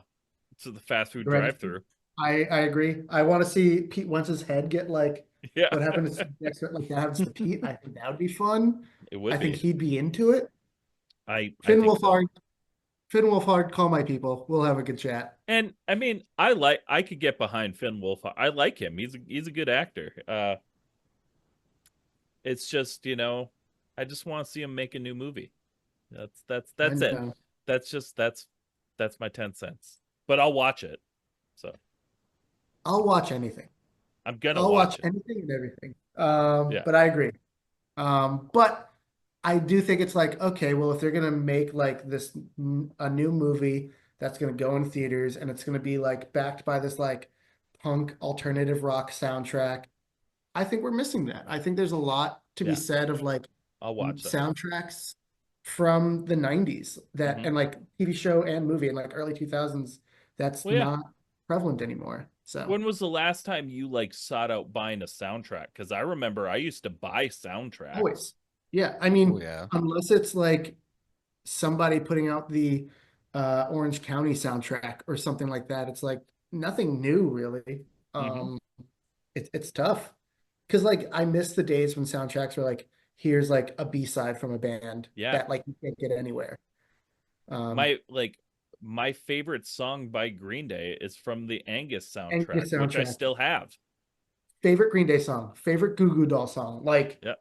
fast food direct- drive-through. I agree. I want to see Pete Wentz's head get like Yeah, what happened to next like that happens to Pete. I think that would be fun. it would I be. think he'd be into it. I Finn think so. Wolfhard, Finn Wolfhard, call my people. We'll have a good chat. And I mean, I could get behind Finn Wolfhard. I like him. He's a good actor. It's just, I just want to see him make a new movie. That's it. And, That's my 10 cents. But I'll watch it. So I'll watch anything. I'm gonna I'll watch watch it. anything and everything. Yeah. But I agree. But I do think it's like, okay, well, if they're gonna make like this a new movie that's gonna go in theaters and it's gonna be like backed by this like punk alternative rock soundtrack, I think we're missing that. I think there's a lot to be Yeah. said of like I'll watch that. soundtracks from the 90s that Mhm. and like TV show and movie in like early 2000s that's Well, yeah. not prevalent anymore. So When was the last time you like sought out buying a soundtrack? Because I remember I used to buy soundtracks. always. Yeah, I mean, Oh, yeah. unless it's like somebody putting out the Orange County soundtrack or something like that, it's like nothing new really. Mhm. It's tough because like I miss the days when soundtracks were like, here's like a B-side from a band Yeah. that like you can't get anywhere. My favorite song by Green Day is from the Angus soundtrack, Angus which I soundtrack. still have. Favorite Green Day song, favorite Goo Goo Doll song. Like Yeah.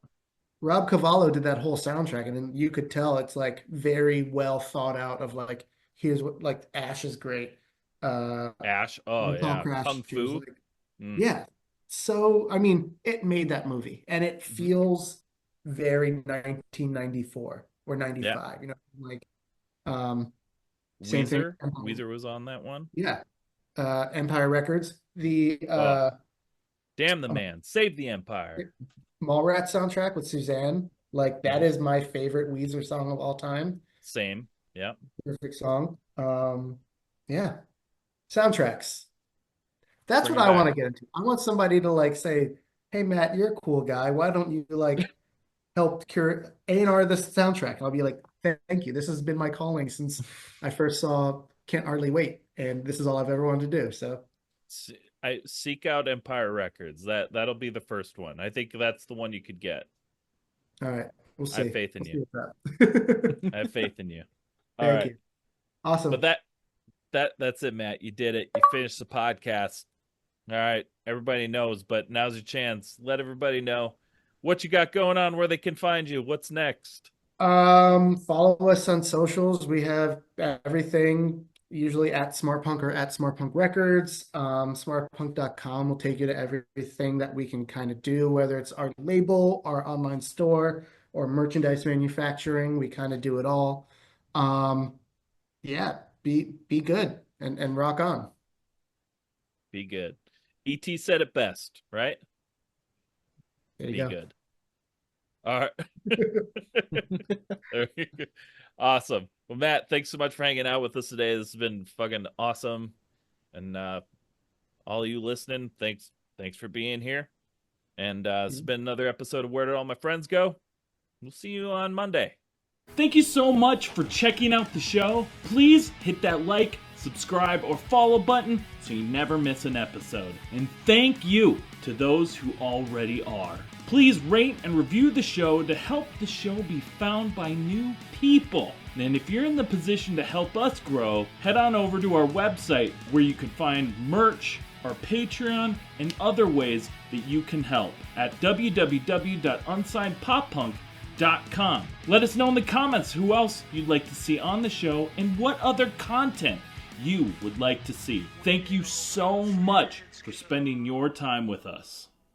Rob Cavallo did that whole soundtrack, and then you could tell it's like very well thought out of like here's what like Ash is great. Ash. Oh Metal yeah. Crash Kung too is Fu. like Mm. yeah. So I mean, it made that movie, and it Mhm. feels very 1994 or 95. You know, like Same thing. Weezer was on that one. Yeah. Empire Records. The Damn the Man, Save the Empire. Mallrats soundtrack with Suzanne. Like that is my favorite Weezer song of all time. Same. Yeah. Perfect song. Yeah. Soundtracks. That's Bring what it I want to back. get into. I want somebody to like say, "Hey Matt, you're a cool guy. Why don't you like help cure A&R this soundtrack?" And I'll be like, "Thank you. This has been my calling since I first saw Can't Hardly Wait, and this is all I've ever wanted to do." So I seek out Empire Records. That'll be the first one. I think that's the one you could get. all right, we'll I have see. faith in We'll you. see what's up. I have faith in you. All Thank right. you. Awesome. But that's it, Matt. You did it. You finished the podcast. All right. Everybody knows, but now's your chance. Let everybody know what you got going on, where they can find you. What's next? Follow us on socials. We have everything usually at Smartpunk or at Smartpunk Records. Smartpunk.com will take you to everything that we can kind of do, whether it's our label, our online store, or merchandise manufacturing. We kind of do it all. Yeah, be good and rock on. Be good. ET said it best, right? There you Be go. good. All right. There you go. Awesome. Well, Matt, thanks so much for hanging out with us today. This has been fucking awesome. And all you listening, thanks for being here. And it's been another episode of Where Did All My Friends Go? We'll see you on Monday. Thank you so much for checking out the show. Please hit that like, subscribe, or follow button so you never miss an episode. And thank you to those who already are. Please rate and review the show to help the show be found by new people. And if you're in the position to help us grow, head on over to our website where you can find merch, our Patreon, and other ways that you can help at www.unsignedpoppunk.com. Let us know in the comments who else you'd like to see on the show and what other content you would like to see. Thank you so much for spending your time with us.